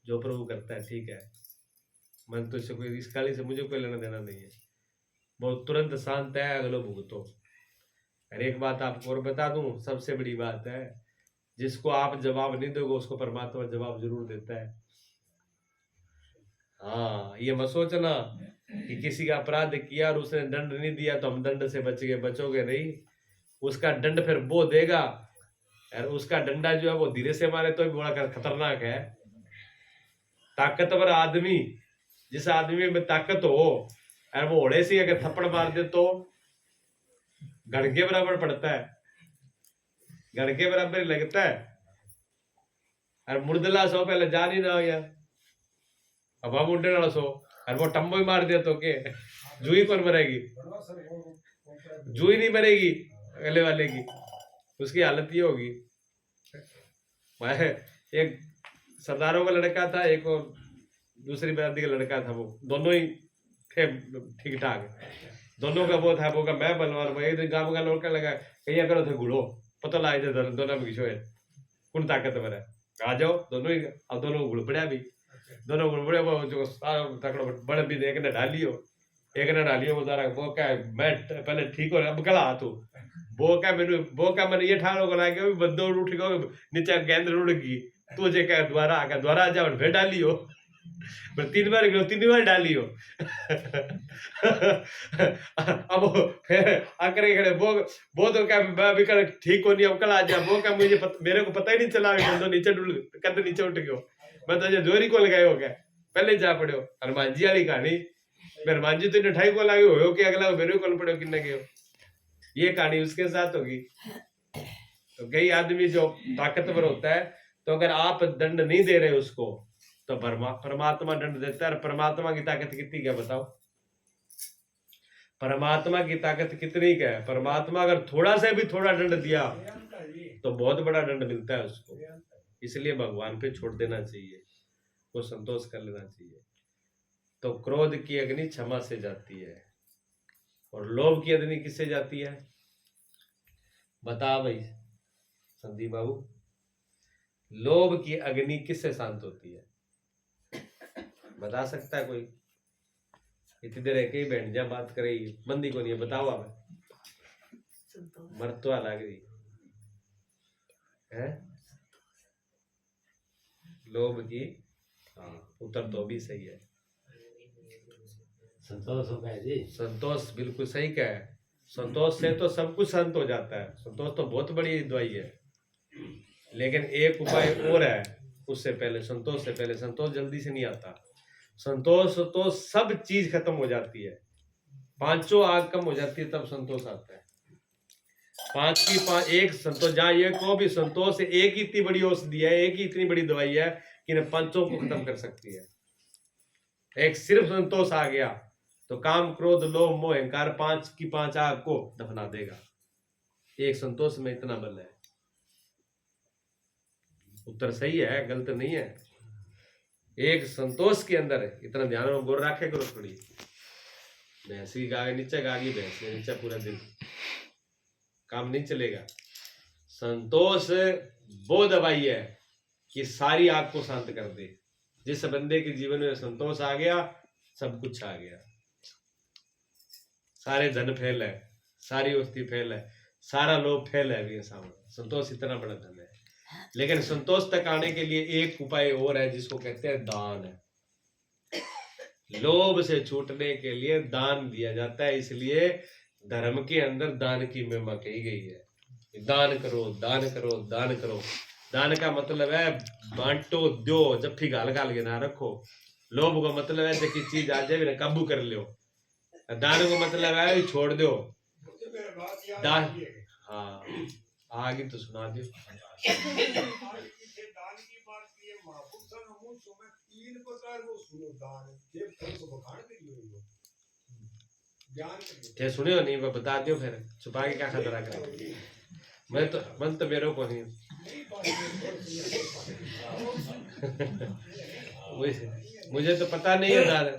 जो प्रभु करता है ठीक है, मन तो इससे कोई, इस गाली से मुझे कोई लेना देना नहीं है। बहुत तुरंत शांत है, अगलो भुगतो। और एक बात आपको और बता दूं, सबसे बड़ी बात है, जिसको आप जवाब नहीं दोगे उसको परमात्मा जवाब जरूर देता है। हाँ, ये मत सोचना कि किसी का अपराध किया और उसने दंड नहीं दिया तो हम दंड से बच गए, बचोगे नहीं। उसका दंड फिर वो देगा, और उसका डंडा जो है वो धीरे से मारे तो भी बड़ा खतरनाक है। ताकतवर आदमी, जिस आदमी में ताकत हो और वो ओढ़े से अगर थप्पड़ मार दे तो घड़ के बराबर पड़ता है, घड़ के बराबर ही लगता है। और मुर्दला सो पहले जान ही ना हो यार, अब हम उड़ने वाला सो और वो टम्बो ही मार दिया तो के जुई कौन मरेगी, जुई नहीं मरेगी अगले वाले की, उसकी हालत ये होगी। एक सरदारों का लड़का था, एक और दूसरी बरादरी का लड़का था, वो दोनों ही थे ठीक ठाक, दोनों का वो था, वो का मैं बलवान। एक दिन गांव का लड़का लगा कहीं करो थे घुड़ो पता ला दोनों में किसो है कौन ताकतवर है, आ जाओ दोनों ही। अब दोनों घुड़ पड़ा भी, दोनों घुड़ पड़े, वो जो तकड़ो बड़ भी एक ने डालियो, वो दारा वो क्या मैं पहले ठीक हो अब गला तू वो क्या मैंने ये ठानो को लागे बंदो उठ गयो नीचे गेंद उड़ गई, तू जे क्या द्वारा आ जाओ फिर डालियो, पर 3 बार गयो 3 बार डालियो। अब फिर आकर खड़े वो तो क्या मैं भी कर ठीक हो नहीं, अब कल आ जा, वो क्या मेरे को पता ही नहीं चला बंदो नीचे कद नीचे उठ गयो, मैं तो जोरी को लगायो क्या पहले जा पड़ो। हनुमान जी वाली कहानी, हनुमान जी तो इन्हें ठाई को लागे हो कि अगला मेरे को पड़ो किन्ने गयो, ये कहानी उसके साथ होगी। तो कई आदमी जो ताकतवर होता है, तो अगर आप दंड नहीं दे रहे उसको तो परमात्मा दंड देता है। और परमात्मा की ताकत कितनी क्या बताओ, परमात्मा की ताकत कितनी क्या है। परमात्मा अगर थोड़ा से भी थोड़ा दंड दिया तो बहुत बड़ा दंड मिलता है उसको, इसलिए भगवान पे छोड़ देना चाहिए, वो संतोष कर लेना चाहिए। तो क्रोध की अग्नि क्षमा से जाती है, और लोभ की अग्नि किससे जाती है, बता भाई संदीप बाबू, लोभ की अग्नि किससे शांत होती है, बता सकता है कोई? इतनी देर एक ही बैठ जा बात करे, बंदी को नहीं है, बताओ आप, मर तो लग रही है लोभ की। हाँ, उत्तर तो भी सही है, संतोष होगा जी, संतोष बिल्कुल सही कहा है। संतोष से तो सब कुछ शांत हो जाता है, संतोष तो बहुत बड़ी दवाई है। लेकिन एक उपाय और है उससे पहले, संतोष से पहले, संतोष जल्दी से नहीं आता, संतोष तो सब चीज खत्म हो जाती है, पांचों आग कम हो जाती है तब संतोष आता है। पांच की एक संतोष, जहां ये को भी संतोष एक ही इतनी बड़ी औषधि है, एक ही इतनी बड़ी दवाई है कि न पांचों को खत्म कर सकती है। एक सिर्फ संतोष आ गया तो काम क्रोध लोभ मोह अहंकार 5 की 5 आग को दफना देगा। एक संतोष में इतना बल है। उत्तर सही है, गलत नहीं है। एक संतोष के अंदर है, इतना ध्यान में गोर रखे करो थोड़ी। भैंस की गाय नीचे, गागी भैंस के नीचे, पूरा दिन काम नहीं चलेगा। संतोष वो दवाई है कि सारी आग को शांत कर दे। जिस बंदे के जीवन में संतोष आ गया, सब कुछ आ गया। सारे धन फैल है, सारी औषधि फैल है, सारा लोभ फैल है अभी सामने। संतोष इतना बड़ा धन है। लेकिन संतोष तक आने के लिए एक उपाय और है जिसको कहते हैं दान। लोभ से छूटने के लिए दान दिया जाता है, इसलिए धर्म के अंदर दान की महिमा कही गई है। दान करो, दान करो, दान करो। दान का मतलब है बांटो, दो, जफ्फी गाल गाल के ना रखो। लोभ का मतलब है जब की चीज आ जाए काबू कर लो। दान को मतलब है छोड़ दो। दान, हाँ आगे तो सुना दो। दान की बात की है, महापुरुषों ने मुझ समय 3 प्रकार को सुनो। ये सुने हो नहीं, मैं बता दियो, फिर छुपा के क्या खतरा करें। मन तो मेरे को नहीं मुझे तो पता नहीं है दादा।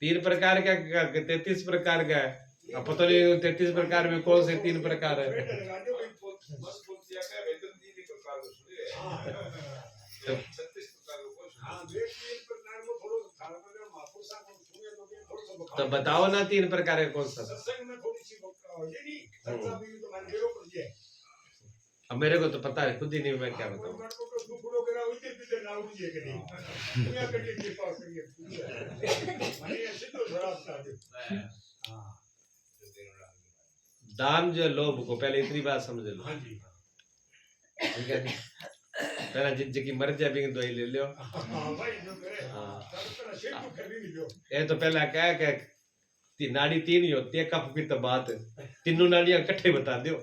3 प्रकार का 33 प्रकार का है। अब पता नहीं 33 प्रकार में कौन से 3 प्रकार है। तो बताओ ना 3 प्रकार है कौन सा। अब मेरे को तो पता है खुद ही नहीं, मैं क्या बताऊं। दान जो लोभ को, पहले इतनी बात समझ लो, ठीक है। पहला जिंदगी मर जाए भी दवाई ले लो। ये तो पहला क्या है कि नाड़ी 3 ही होती है, कफ की तो बात तीनों नाड़ियां इकट्ठे बता दो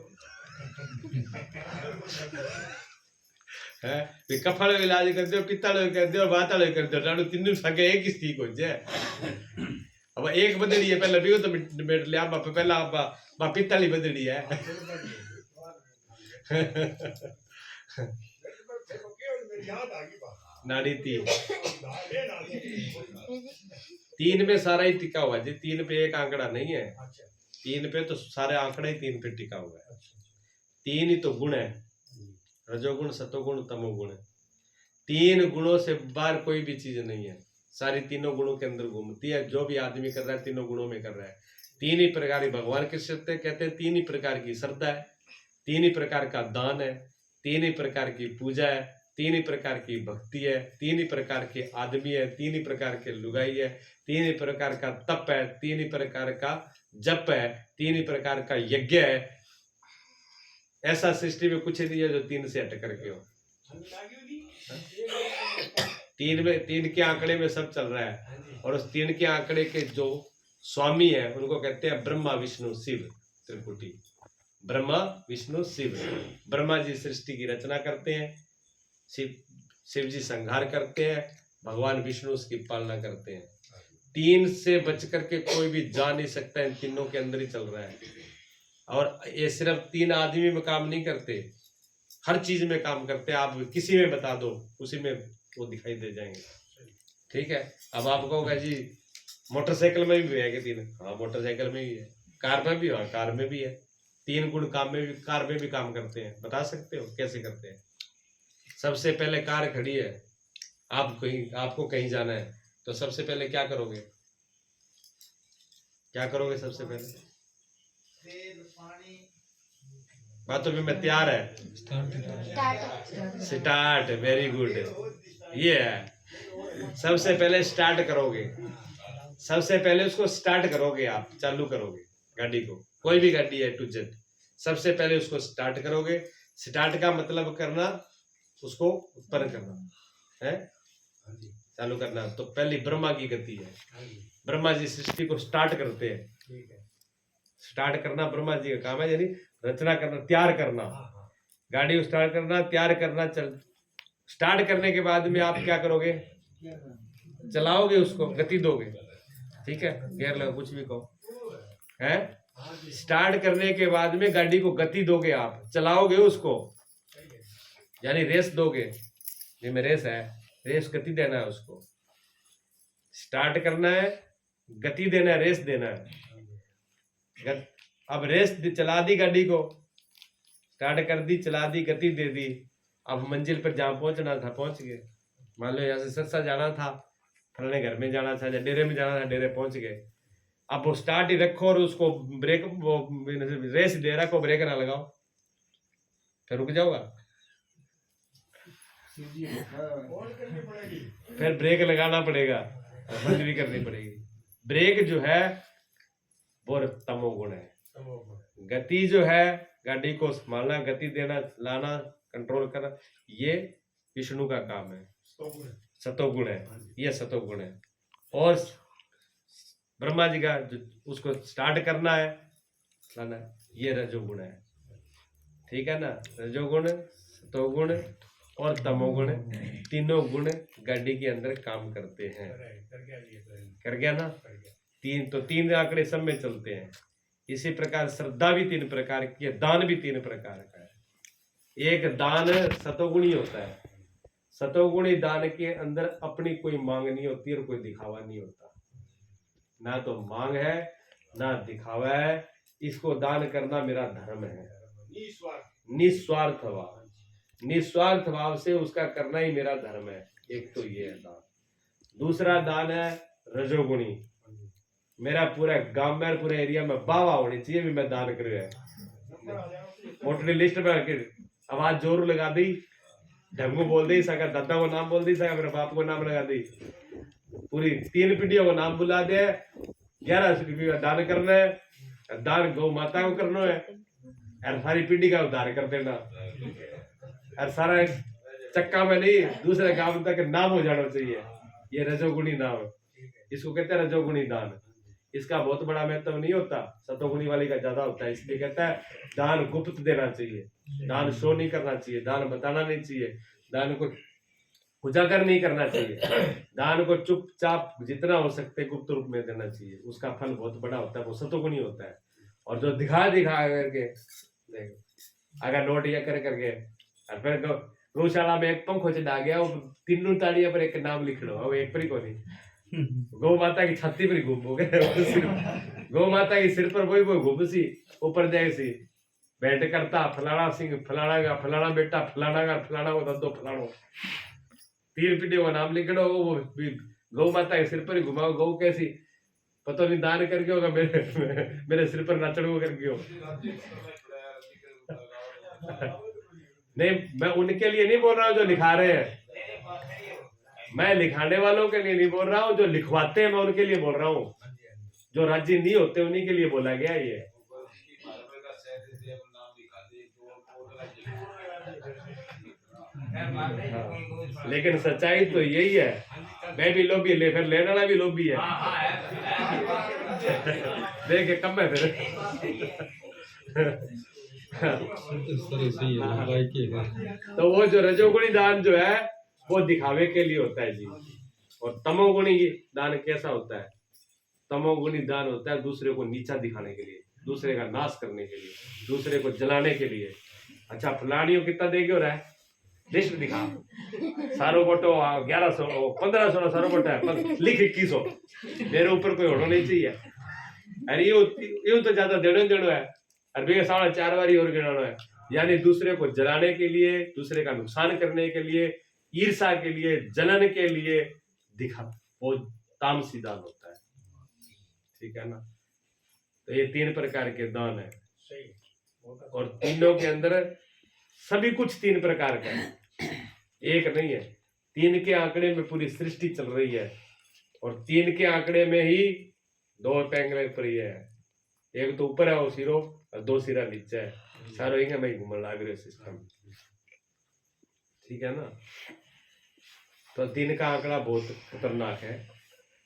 है। कफ वाले इलाज कर दो, पित्त वाले कर दो, बात वाले कर दो, नाड़ू तीनों सके एक ही ठीक हो जाए। अब एक बदड़ी है पहले भी तो बैठ लिया, पहला पित्त वाली बदड़ी है। नाड़ी 3 में सारा ही टिका हुआ जी। 3 पे एक आंकड़ा नहीं है। 3 पे तो सारे आंकड़े ही 3 पे टिका हुआ है। 3 ही तो गुण है, रजोगुण, सतोगुण, तमोगुण। 3 गुणों से बाहर कोई भी चीज नहीं है। सारी तीनों गुणों के अंदर घूमती है। जो भी आदमी कर रहा है तीनों गुणों में कर रहा है। 3 ही प्रकार की भगवान के सत्य कहते हैं। 3 ही प्रकार की श्रद्धा है, 3 ही प्रकार का दान है, 3 ही प्रकार की पूजा है, 3 ही प्रकार की भक्ति है, 3 ही प्रकार के आदमी है, 3 ही प्रकार के लुगाई है, 3 ही प्रकार का तप है, 3 ही प्रकार का जप है, 3 ही प्रकार का यज्ञ है। ऐसा सृष्टि में कुछ नहीं है जो 3 से हट करके हो। 3 के आंकड़े में सब चल रहा है। और उस 3 के आंकड़े के जो स्वामी है उनको कहते हैं ब्रह्मा विष्णु शिव त्रिपुटी। ब्रह्मा विष्णु शिव। ब्रह्मा जी सृष्टि की रचना करते हैं, शिव जी संहार करते हैं, भगवान विष्णु उसकी पालना करते हैं। 3 से बच करके कोई भी जा नहीं सकता, इन तीनों के अंदर ही चल रहा है। और ये सिर्फ 3 आदमी में काम नहीं करते, हर चीज में काम करते हैं। आप किसी में बता दो उसी में वो दिखाई दे जाएंगे, ठीक है। अब आप कहोगे जी मोटरसाइकिल में भी है कि 3? हाँ मोटरसाइकिल में भी है, कार में भी, हाँ कार में भी है। 3 गुण काम में भी, कार में भी काम करते हैं। बता सकते हो कैसे करते हैं? सबसे पहले कार खड़ी है, आपको कहीं जाना है तो सबसे पहले क्या करोगे? क्या करोगे सबसे पहले? बातों में तैयार है, स्टार्ट। वेरी गुड, ये है। सबसे पहले स्टार्ट करोगे, सबसे पहले उसको स्टार्ट करोगे, आप चालू करोगे गाड़ी को, कोई भी गाड़ी है टू जेड। सबसे पहले उसको स्टार्ट करोगे। स्टार्ट का मतलब करना, उसको उत्पन्न करना है, चालू करना। तो पहली ब्रह्मा की गति है। ब्रह्मा जी सृष्टि को स्टार्ट करते हैं। स्टार्ट करना ब्रह्मा जी का काम है, यानी रचना करना, तैयार करना, गाड़ी को स्टार्ट करना, तैयार करना। स्टार्ट करने के बाद में आप क्या करोगे? चलाओगे, उसको गति दोगे, ठीक है। गेयर लगा, कुछ भी कहो, है। स्टार्ट करने के बाद में गाड़ी को गति दोगे, आप चलाओगे उसको, यानी रेस दोगे। ये में रेस है, रेस गति देना है उसको। स्टार्ट करना है, गति देना है, रेस देना है। अब रेस चला दी गाड़ी को, स्टार्ट कर दी, चला दी, गति दे दी। अब मंजिल पर जहाँ पहुंचना था पहुंच गए। मान लो यहाँ से सरसा जाना था, फलाने घर में जाना था, या डेरे में जाना था, डेरे पहुंच गए। अब वो स्टार्ट ही रखो और उसको ब्रेक, वो रेस दे रखो, ब्रेक ना लगाओ, फिर रुक जाओगा। फिर ब्रेक लगाना पड़ेगा, बंद भी करनी पड़ेगी। ब्रेक जो है वो तमोगुण है। गति जो है, गाड़ी को संभालना, गति देना, लाना, कंट्रोल करना, ये विष्णु का काम है, सतोगुण है, ये सतोगुण है। और ब्रह्मा जी का जो उसको स्टार्ट करना है, लाना, ये रजोगुण है, ठीक है ना। रजोगुण, सतोगुण और तमोगुण, तीनों गुण गाड़ी के अंदर काम करते हैं। कर गया ना? तीन आंकड़े सब में चलते हैं। इसी प्रकार श्रद्धा भी 3 प्रकार की है, दान भी 3 प्रकार का है। एक दान सतोगुणी होता है। सतोगुणी दान के अंदर अपनी कोई मांग नहीं होती और कोई दिखावा नहीं होता। ना तो मांग है ना दिखावा है। इसको दान करना मेरा धर्म है, निस्वार्थ भाव। निस्वार्थ भाव से उसका करना ही मेरा धर्म है। एक तो ये है दान। दूसरा दान है रजोगुणी। मेरा पूरा गांव में पूरे एरिया में बावा होनी चाहिए भी मैं दान कर मोटरी लिस्ट में आवाज जोर लगा दी, ढंगू बोल दी सका, दादा को नाम बोल दी सका, मेरे बाप को नाम लगा दी, पूरी 3 पीढ़ियों को नाम बुला दे। 1100 रुपये दान करना है। दान गौ माता को करना है और सारी पीढ़ी का उद्धार कर देना और सारा चक्का में नहीं दूसरे गांव तक नाम हो जाना चाहिए। ये रजोगुणी नाम, इसको कहते हैं रजोगुणी दान। इसका बहुत बड़ा महत्व नहीं होता, सतोगुणी वाली का ज्यादा होता है। इसलिए कहता है दान गुप्त देना चाहिए, दान शो नहीं करना चाहिए, दान बताना नहीं चाहिए, दान को उजागर नहीं करना चाहिए, दान को चुपचाप जितना हो सकते गुप्त रूप में देना चाहिए। उसका फल बहुत बड़ा होता है, वो सतोगुणी होता है। और जो दिखा करके अगर नोट या करके और फिर गौशाला में एक पंखो चढ़ा गया, वो 3 ताड़ियों पर एक नाम लिख लो, वो एक पर ही को नहीं। गौ माता की छाती पर घूम हो गए, गौ माता की सिर पर वही घूम सी ऊपर जाए सी भेंट करता फलाना सिंह, फलाना का फलाना बेटा, फलाना का फलाना को दो फलानो, 3 पीढ़ियों का नाम लिख लो। वो गौ माता के सिर पर ही घुमाओ। गौ कैसी पता नहीं दान करके होगा, मेरे सिर पर नाचड़ को करके हो। नहीं, मैं उनके लिए नहीं बोल रहा हूँ जो लिखा रहे हैं, मैं लिखाने वालों के लिए नहीं बोल रहा हूँ, जो लिखवाते हैं मैं उनके लिए बोल रहा हूँ। जो राजी नहीं होते उन्हीं के लिए बोला गया ये। हाँ। लेकिन सच्चाई तो यही है, मैं भी लोभी ले फिर लेने वाला भी लोभी है। देखे कम है फिर। तो वो जो रजोगुणी दान जो है वो दिखावे के लिए होता है जी। और तमोगुणी दान कैसा होता है? तमोगुणी दान होता है दूसरे को नीचा दिखाने के लिए, दूसरे का नाश करने के लिए, दूसरे को जलाने के लिए। अच्छा फलानियों कितना देगे हो रहा है, लिस्ट दिखा, सारो बोटो 1100 1500 सारो बोटा है, लिख 2100, मेरे ऊपर कोई होना नहीं चाहिए। अरे यूं तो ज्यादा देनो है, अरबी 4.5 बारी और गिनाना है। यानी दूसरे को जलाने के लिए, दूसरे का नुकसान करने के लिए, ईर्षा के लिए, जलन के लिए दिखा, वो तामसी दान होता है। ठीक है ना? तो ये 3 प्रकार के दान है और तीनों के अंदर सभी कुछ 3 प्रकार का है, एक नहीं है। 3 के आंकड़े में पूरी सृष्टि चल रही है और 3 के आंकड़े में ही 2 पैंगले पर ही है। एक तो ऊपर है वो सिरो और 2 सिरा नीचे है, सारो इंगे में घूमने लग रहे सिस्टम। ठीक है ना? तो 3 का आंकड़ा बहुत खतरनाक है।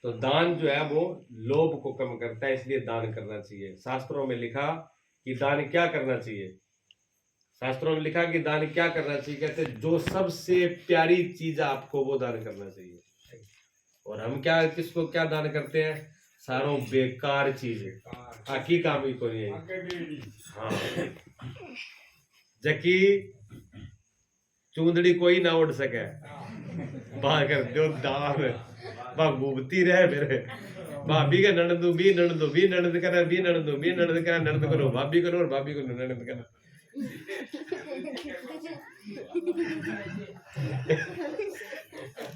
तो दान जो है वो लोभ को कम करता है, इसलिए दान करना चाहिए। शास्त्रों में लिखा कि दान क्या करना चाहिए, शास्त्रों में लिखा कि दान क्या करना चाहिए, कहते जो सबसे प्यारी चीज आपको वो दान करना चाहिए। और हम क्या किसको क्या दान करते हैं? सारों बेकार चीज आखी काम ही को नहीं है। हाँ, जबकि चूंदड़ी कोई ना उड़ सके बाहर कर दो दान, बा घूमती रहे मेरे भाभी के ननदू भी ननदू भी ननद करे, भी ननदू भी ननद करे, ननद करो भाभी करो और भाभी को ननद करो।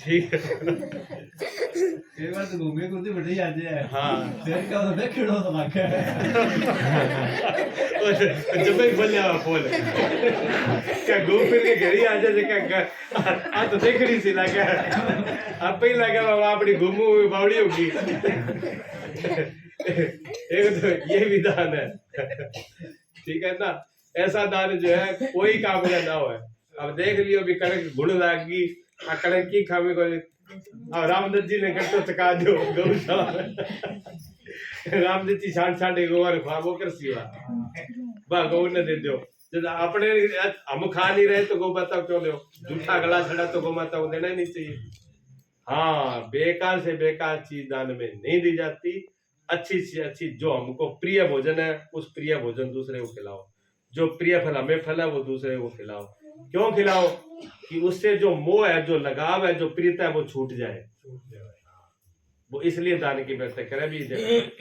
ठीक है, कई बार तो घूमे कुछ बढ़िया आ जाए। हाँ फिर का तो खिड़ो तो लगा जब मैं बोल जावा बोल क्या घूम फिर के घर ही आ जाए क्या आ तो देख रही सी लगा आप ही लगा बाबा अपनी घूमू हुई बावड़ी होगी। एक तो ये विधान है। ठीक है ना? ऐसा दान जो है कोई काम का ना हो। अब देख लियो भी कड़क गुण लागी कड़क की खामे को रामदत्त जी ने कट्टो चका दो गौशाला रामदत्त जी 60 गोवार ख्वाबो कर सीवा बा गौ ने दे दो जब अपने हम खा नहीं रहे तो गौ माता क्यों लो? जूठा गला सड़ा तो गौ माता को देना ही नहीं चाहिए। हाँ, बेकार से बेकार चीज दान में नहीं दी जाती। अच्छी से अच्छी जो हमको प्रिय भोजन है उस प्रिय भोजन दूसरे को खिलाओ। जो प्रिय फल हमें फल है वो दूसरे को खिलाओ। क्यों खिलाओ? कि उससे जो मोह है, जो लगाव है, जो प्रियता है वो छूट जाए। वो इसलिए दान की व्यवस्था करे। भी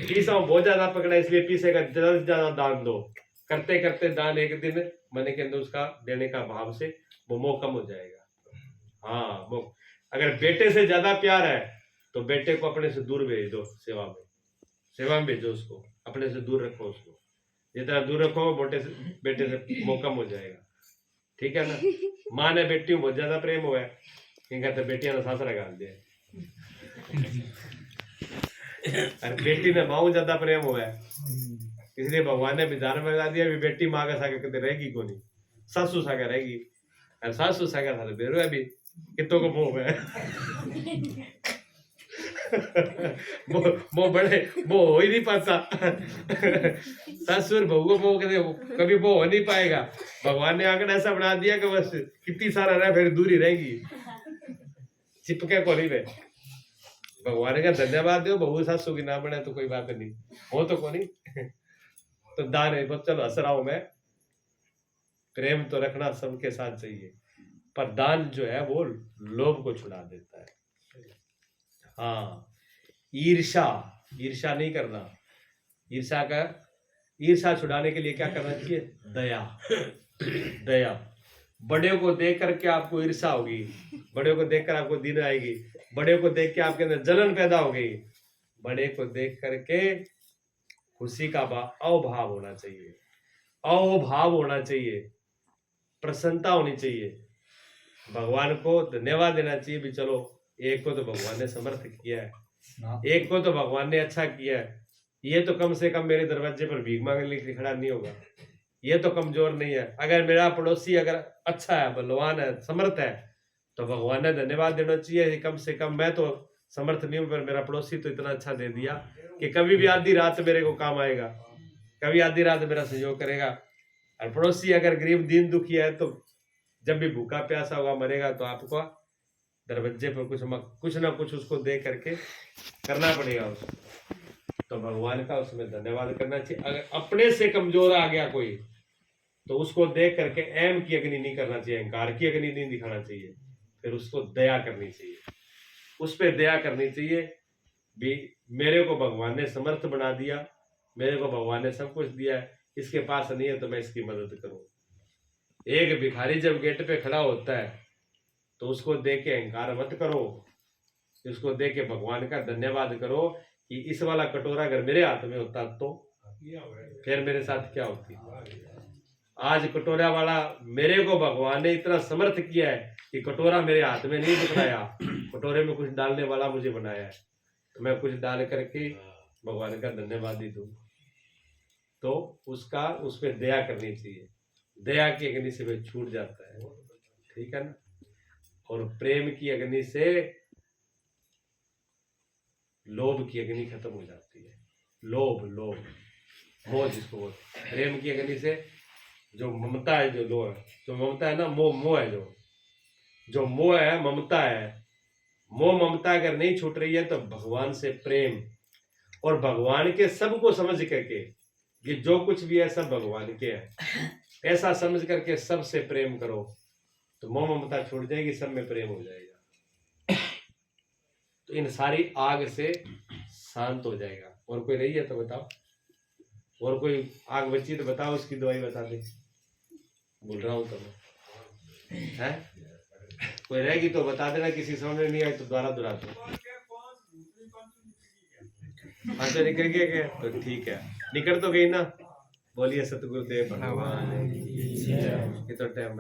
पीसा बहुत ज्यादा पकड़ा इसलिए पीसे का ज्यादा से ज्यादा दान दो। करते करते दान एक दिन मन के अंदर उसका देने का भाव से वो मोह कम हो जाएगा। हाँ, वो अगर बेटे से ज्यादा प्यार है तो बेटे को अपने से दूर भेज दो। सेवा में भेजो उसको, अपने से दूर रखो उसको। जितना दूर रखो बेटे से मोह कम हो जाएगा। ठीक है ना? माँ ने बेटी बहुत ज्यादा प्रेम हुआ है, कहते बेटियां ने सासरा गाल दिया। और बेटी ने माँ ज्यादा प्रेम हुआ है, इसलिए भगवान ने विधान में लगा दिया भी बेटी माँ का सागर कदे रहेगी को नहीं, सासू सागर रहेगी। और सासू सागर सारे बेरो है भी कितों को मोह है। वो बड़े वो हो ही नहीं पाता। सासुर बहू को मोह कभी वो हो नहीं पाएगा। भगवान ने आंकड़ा ऐसा बना दिया कि बस कितनी सारा रहे फिर दूरी रहेगी, चिपके को नहीं रहे। भगवान का धन्यवाद दो, बहू सासू की ना बने तो कोई बात नहीं हो तो को नहीं। तो दान है, चलो हंस रहा हूं मैं। प्रेम तो रखना सबके साथ चाहिए, पर दान जो है वो लोभ को छुड़ा देता है। हाँ, ईर्षा नहीं करना। ईर्षा छुड़ाने के लिए क्या करना चाहिए? दया। बड़े को देख करके आपको ईर्षा होगी, बड़े को देखकर आपको दिन आएगी, बड़े को देख के आपके अंदर जलन पैदा हो गई। बड़े को देख करके खुशी का अभाव होना चाहिए, अभाव होना चाहिए, प्रसन्नता होनी चाहिए। भगवान को धन्यवाद देना चाहिए भी चलो एक को तो भगवान ने समर्थ किया है, एक को तो भगवान ने अच्छा किया है। ये तो कम से कम मेरे दरवाजे पर भीख मांगने के लिए खड़ा नहीं होगा, ये तो कमजोर नहीं है। अगर मेरा पड़ोसी अगर अच्छा है, बलवान है, समर्थ है, तो भगवान ने धन्यवाद देना चाहिए। कम से कम मैं तो समर्थ नहीं हूं, पर मेरा पड़ोसी तो इतना अच्छा दे दिया कि कभी भी आधी रात मेरे को काम आएगा, कभी आधी रात मेरा सहयोग करेगा। और पड़ोसी अगर गरीब दीन दुखी है तो जब भी भूखा प्यासा होगा मरेगा तो आपको दरवाजे पर कुछ ना कुछ उसको दे करके करना पड़ेगा उसको। तो भगवान का उसमें धन्यवाद करना चाहिए। अगर अपने से कमजोर आ गया कोई तो उसको देख करके अहम की अग्नि नहीं करना चाहिए, अहंकार की अग्नि नहीं दिखाना चाहिए, फिर उसको दया करनी चाहिए, उस पर दया करनी चाहिए भी मेरे को भगवान ने समर्थ बना दिया, मेरे को भगवान ने सब कुछ दिया है, इसके पास नहीं है तो मैं इसकी मदद करूं। एक भिखारी जब गेट पे खड़ा होता है तो उसको देख के अहंकार मत करो, उसको देख के भगवान का धन्यवाद करो कि इस वाला कटोरा अगर मेरे हाथ में होता तो फिर मेरे साथ क्या होती। आज कटोरा वाला मेरे को भगवान ने इतना समर्थ किया है कि कटोरा मेरे हाथ में नहीं पकड़ाया, कटोरे में कुछ डालने वाला मुझे बनाया है, तो मैं कुछ डाल करके भगवान का धन्यवाद ही दूं। तो उसका उस पर दया करनी चाहिए, दया की अग्नि से वह छूट जाता है। ठीक है ना? और प्रेम की अग्नि से लोभ की अग्नि खत्म हो जाती है। लोभ मोह जिसको बोलते। प्रेम की अग्नि से जो ममता है, जो ममता है ना, मोह है, जो मोह है, ममता है, मोह ममता अगर नहीं छूट रही है तो भगवान से प्रेम और भगवान के सबको समझ करके कि जो कुछ भी है सब भगवान के है, ऐसा समझ करके सबसे प्रेम करो तो मोह ममता छूट जाएगी, सब में प्रेम हो जाएगा। तो इन सारी आग से शांत हो जाएगा। और कोई रही है तो बताओ, और कोई आग बची तो बताओ, उसकी दवाई बता दे। बोल रहा हूं तो मैं है, कोई रहेगी तो बता देना, किसी समझ में नहीं आई तो दोबारा दोहरा दो। अच्छा निकल गया क्या? तो ठीक है, निकल तो गई ना। बोलिए सतगुरुदेव भगवान। ये तो टाइम